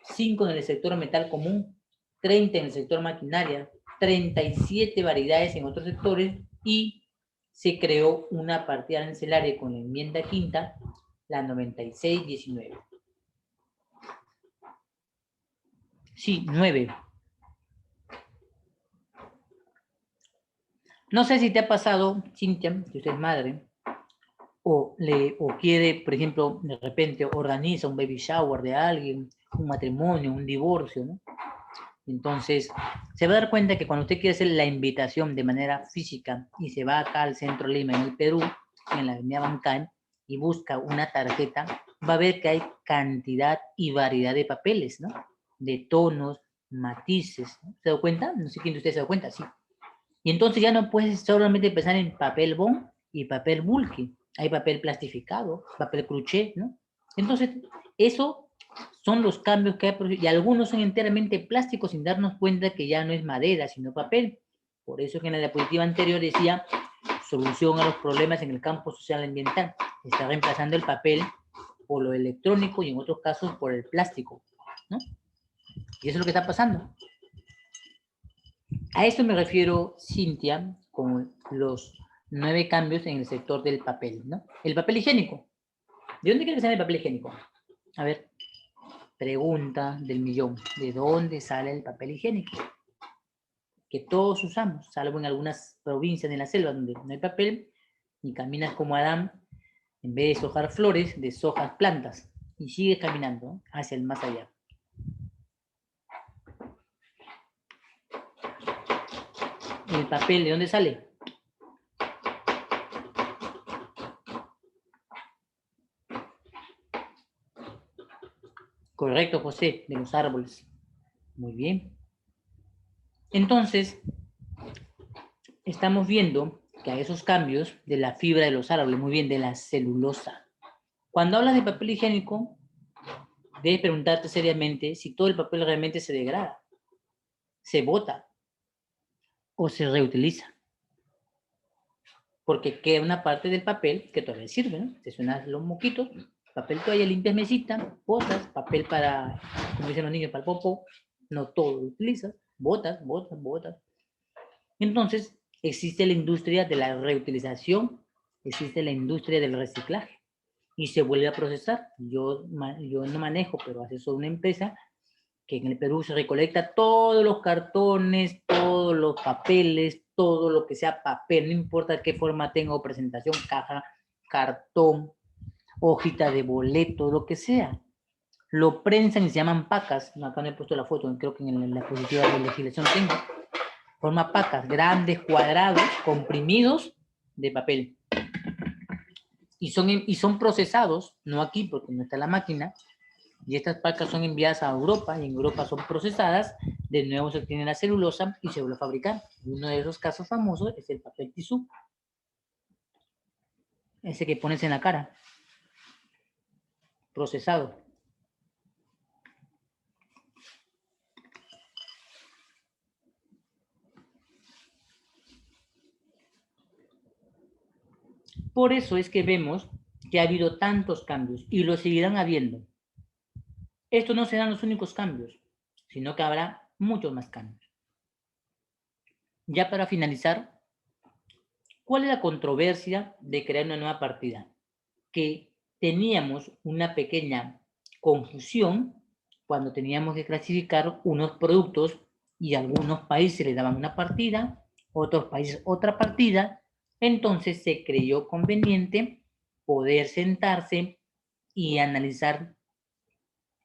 5 en el sector metal común, 30 en el sector maquinaria, 37 variedades en otros sectores y se creó una partida arancelaria con la enmienda quinta, la 9619. Sí, 9. No sé si te ha pasado, Cintia, que usted es madre, o quiere, por ejemplo, de repente organiza un baby shower de alguien, un matrimonio, un divorcio, ¿no? Entonces, se va a dar cuenta que cuando usted quiere hacer la invitación de manera física y se va acá al Centro Lima, en el Perú, en la avenida Bancay, y busca una tarjeta, va a ver que hay cantidad y variedad de papeles, ¿no? De tonos, matices, ¿no? ¿Se da cuenta? No sé quién de ustedes se da cuenta, sí. Y entonces ya no puedes solamente pensar en papel bond y papel bulky. Hay papel plastificado, papel cruché, ¿no? Entonces, eso son los cambios que hay, y algunos son enteramente plásticos sin darnos cuenta que ya no es madera, sino papel. Por eso que en la diapositiva anterior decía, solución a los problemas en el campo social y ambiental. Está reemplazando el papel por lo electrónico y en otros casos por el plástico, ¿no? Y eso es lo que está pasando. A eso me refiero, Cintia, con los 9 cambios en el sector del papel, ¿no? El papel higiénico. ¿De dónde cree que sale el papel higiénico? A ver, pregunta del millón. ¿De dónde sale el papel higiénico? Que todos usamos, salvo en algunas provincias de la selva donde no hay papel, y caminas como Adán, en vez de deshojar flores, deshojas plantas, y sigues caminando hacia el más allá. ¿El papel de dónde sale? Correcto, José, de los árboles. Muy bien. Entonces, estamos viendo que hay esos cambios de la fibra de los árboles, muy bien, de la celulosa. Cuando hablas de papel higiénico, debes preguntarte seriamente si todo el papel realmente se degrada, se bota o se reutiliza. Porque queda una parte del papel que todavía sirve, ¿no? Te suenan los moquitos, papel toalla, limpias mesita, botas, papel para, como dicen los niños, para el popó, no todo lo utilizas, botas. Entonces, existe la industria de la reutilización, existe la industria del reciclaje y se vuelve a procesar. Yo no manejo, pero asesoro una empresa que en el Perú se recolecta todos los cartones, todos los papeles, todo lo que sea papel, no importa qué forma tenga o presentación, caja, cartón, hojita de boleto, lo que sea. Lo prensan y se llaman pacas. Acá no he puesto la foto, creo que en la positiva de legislación tengo. Forma pacas, grandes, cuadrados, comprimidos de papel. Y son procesados, no aquí porque no está la máquina, y estas pacas son enviadas a Europa, y en Europa son procesadas, de nuevo se obtiene la celulosa y se vuelve a fabricar. Y uno de esos casos famosos es el papel tisú, ese que pones en la cara, procesado. Por eso es que vemos que ha habido tantos cambios, y lo seguirán habiendo. Estos no serán los únicos cambios, sino que habrá muchos más cambios. Ya para finalizar, ¿cuál es la controversia de crear una nueva partida? Que teníamos una pequeña confusión cuando teníamos que clasificar unos productos y a algunos países le daban una partida, otros países otra partida, entonces se creyó conveniente poder sentarse y analizar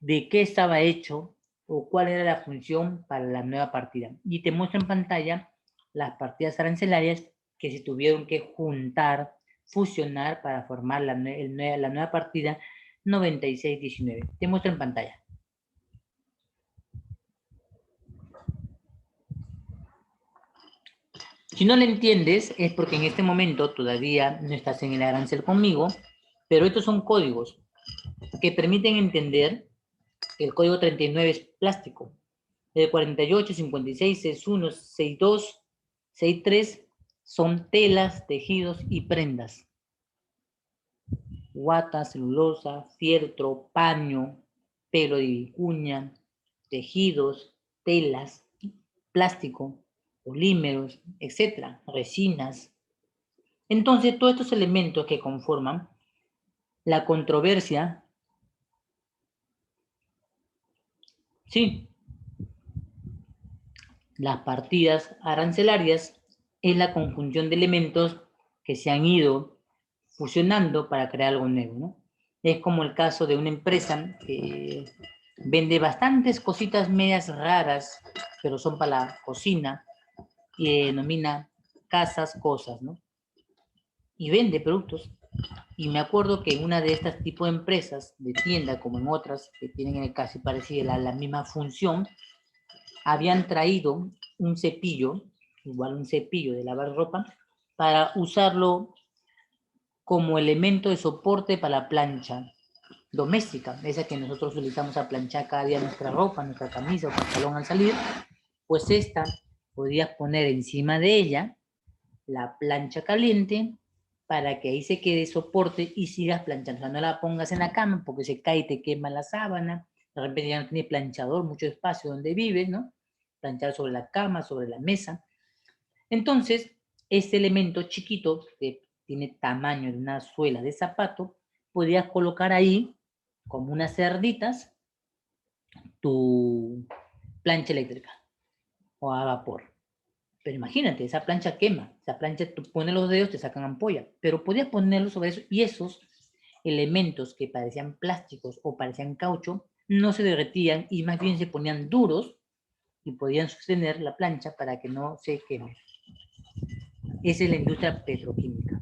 de qué estaba hecho o cuál era la función para la nueva partida. Y te muestro en pantalla las partidas arancelarias que se tuvieron que juntar, fusionar para formar la nueva partida 9619. Te muestro en pantalla. Si no lo entiendes, es porque en este momento todavía no estás en el arancel conmigo, pero estos son códigos que permiten entender que el código 39 es plástico. El 48, 56, 61, 62, 63 son telas, tejidos y prendas. Guata, celulosa, fieltro, paño, pelo de vicuña, tejidos, telas, plástico, polímeros, etc., resinas. Entonces, todos estos elementos que conforman la controversia, sí, las partidas arancelarias es la conjunción de elementos que se han ido fusionando para crear algo nuevo, ¿no? Es como el caso de una empresa que vende bastantes cositas medias raras, pero son para la cocina, y denomina casas cosas, ¿no? Y vende productos. Y me acuerdo que en una de estas tipos de empresas, de tienda, como en otras, que tienen casi parecida la misma función, habían traído un cepillo, igual un cepillo de lavar ropa, para usarlo como elemento de soporte para la plancha doméstica, esa que nosotros utilizamos a planchar cada día nuestra ropa, nuestra camisa o pantalón al salir, pues esta podías poner encima de ella la plancha caliente para que ahí se quede soporte y sigas planchando. O sea, no la pongas en la cama porque se cae y te quema la sábana, de repente ya no tienes planchador, mucho espacio donde vives, ¿no? Planchar sobre la cama, sobre la mesa. Entonces, este elemento chiquito, que tiene tamaño de una suela de zapato, podías colocar ahí, como unas cerditas, tu plancha eléctrica o a vapor. Pero imagínate, esa plancha quema, esa plancha tú pones los dedos, te sacan ampolla, pero podías ponerlo sobre eso y esos elementos que parecían plásticos o parecían caucho no se derretían y más bien se ponían duros y podían sostener la plancha para que no se queme. Esa es la industria petroquímica.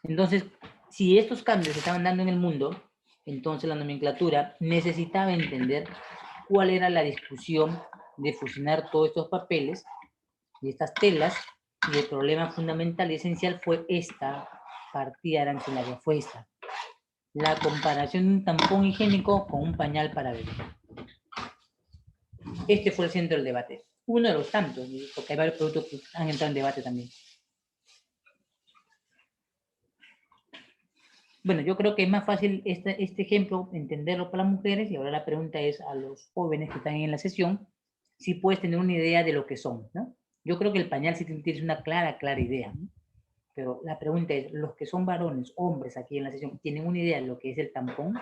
Entonces, si estos cambios se estaban dando en el mundo, entonces la nomenclatura necesitaba entender cuál era la discusión de fusionar todos estos papeles y estas telas, y el problema fundamental y esencial fue esta partida arancelaria, fue esta. la comparación de un tampón higiénico con un pañal para bebé. Este fue el centro del debate. Uno de los tantos, porque hay varios productos que han entrado en debate también. Bueno, yo creo que es más fácil este ejemplo entenderlo para las mujeres, y ahora la pregunta es a los jóvenes que están en la sesión, si puedes tener una idea de lo que son, ¿no? Yo creo que el pañal sí tienes una clara idea, ¿no? Pero la pregunta es, los que son varones, hombres aquí en la sesión, ¿tienen una idea de lo que es el tampón?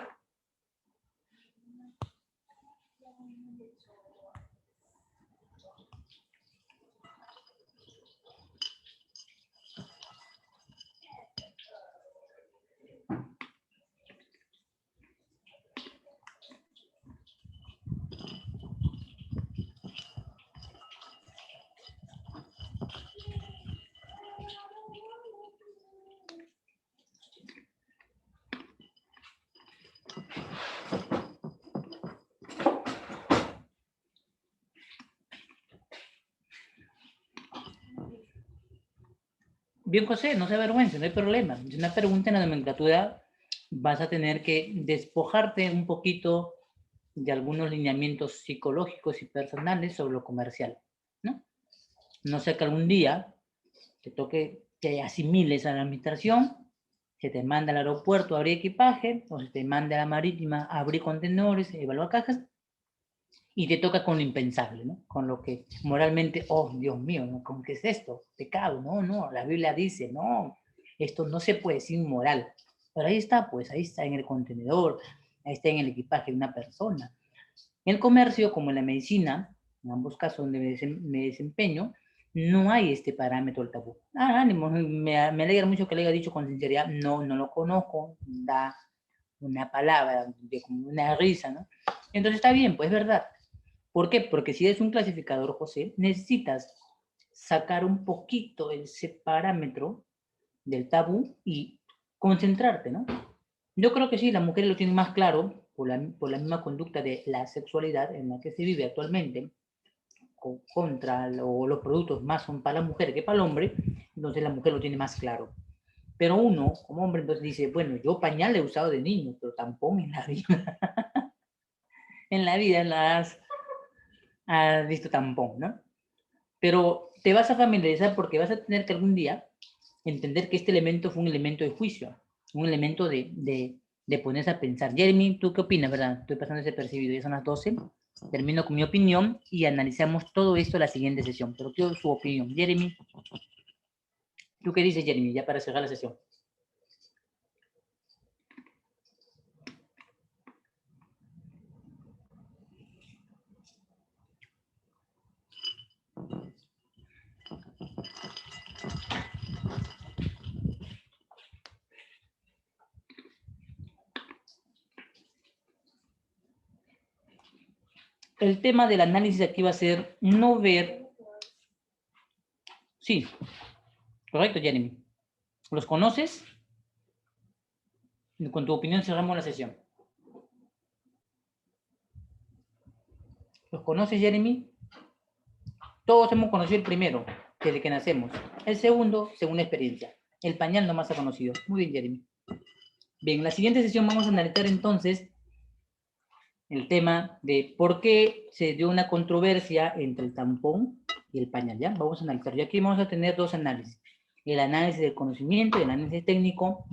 Bien, José, no se avergüence, no hay problema. Es una pregunta en la nomenclatura, vas a tener que despojarte un poquito de algunos lineamientos psicológicos y personales sobre lo comercial, ¿no? No sé que algún día te toque que asimiles a la administración, se te manda al aeropuerto a abrir equipaje, o se te manda a la marítima a abrir contenedores, evaluar cajas, y te toca con lo impensable, ¿no? Con lo que moralmente, oh, Dios mío, ¿no? ¿Cómo que es esto? Pecado, no, la Biblia dice, no, esto no se puede, es inmoral. Pero ahí está, pues, ahí está en el contenedor, ahí está en el equipaje de una persona. En el comercio, como en la medicina, en ambos casos donde me desempeño, no hay este parámetro del tabú. Ánimo, me alegra mucho que le haya dicho con sinceridad, no lo conozco, da una palabra, de como una risa, ¿no? Entonces está bien, pues es verdad. ¿Por qué? Porque si eres un clasificador, José, necesitas sacar un poquito ese parámetro del tabú y concentrarte, ¿no? Yo creo que sí, las mujeres lo tienen más claro por la misma conducta de la sexualidad en la que se vive actualmente, contra los productos más son para la mujer que para el hombre, entonces la mujer lo tiene más claro. Pero uno, como hombre, entonces dice, bueno, yo pañal he usado de niño, pero tampón en la vida, en la vida has visto tampón, ¿no? Pero te vas a familiarizar porque vas a tener que algún día entender que este elemento fue un elemento de juicio, un elemento de ponerse a pensar. Jeremy, ¿tú qué opinas, verdad? Estoy pasando ese percibido, ya son las 12. Termino con mi opinión y analizamos todo esto en la siguiente sesión. Pero quiero su opinión. Jeremy, ¿tú qué dices, Jeremy? Ya para cerrar la sesión. El tema del análisis aquí va a ser no ver... Sí, correcto, Jeremy. ¿Los conoces? Con tu opinión cerramos la sesión. ¿Los conoces, Jeremy? Todos hemos conocido el primero, desde que nacemos. El segundo, según la experiencia. El pañal no más ha conocido. Muy bien, Jeremy. Bien, en la siguiente sesión vamos a analizar entonces el tema de por qué se dio una controversia entre el tampón y el pañal, ¿ya? Vamos a analizar. Y aquí vamos a tener dos análisis. El análisis del conocimiento y el análisis técnico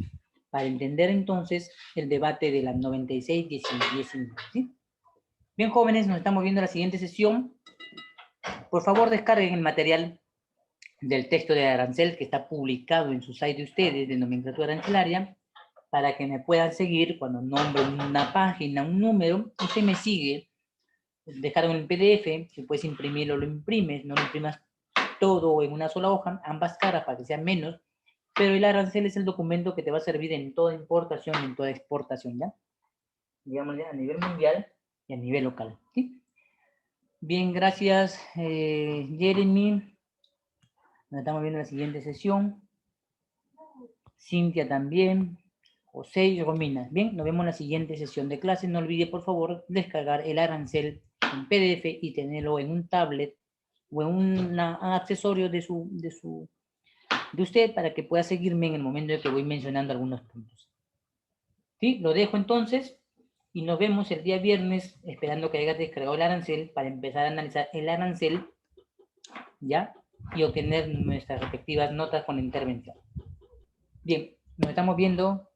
para entender entonces el debate de las 96, 19, ¿sí? Bien, jóvenes, nos estamos viendo en la siguiente sesión. Por favor, descarguen el material del texto de arancel que está publicado en su site de ustedes, de nomenclatura arancelaria, para que me puedan seguir cuando nombren una página, un número, usted me sigue, dejaron el PDF, si puedes imprimirlo, lo imprimes, no lo imprimas todo en una sola hoja, ambas caras para que sean menos, pero el arancel es el documento que te va a servir en toda importación y en toda exportación, ¿ya? Digamos, a nivel mundial y a nivel local, ¿sí? Bien, gracias, Jeremy. Nos estamos viendo en la siguiente sesión. Cintia también. José y Romina. Bien, nos vemos en la siguiente sesión de clase. No olvide, por favor, descargar el arancel en PDF y tenerlo en un tablet o en un accesorio de usted para que pueda seguirme en el momento de que voy mencionando algunos puntos. ¿Sí? Lo dejo entonces y nos vemos el día viernes esperando que hayas descargado el arancel para empezar a analizar el arancel, ¿ya? Y obtener nuestras respectivas notas con la intervención. Bien, nos estamos viendo.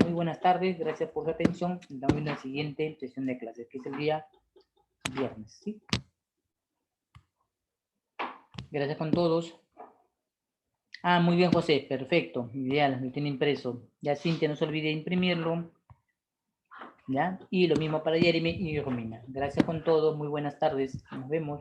Muy buenas tardes, gracias por su atención. Nos estamos viendo en la siguiente sesión de clases, que es el día viernes, ¿sí? Gracias con todos. Ah, muy bien, José, perfecto, ideal, lo tiene impreso. Ya, Cintia, no se olvide de imprimirlo. ¿Ya? Y lo mismo para Jeremy y Romina. Gracias con todo, muy buenas tardes, nos vemos.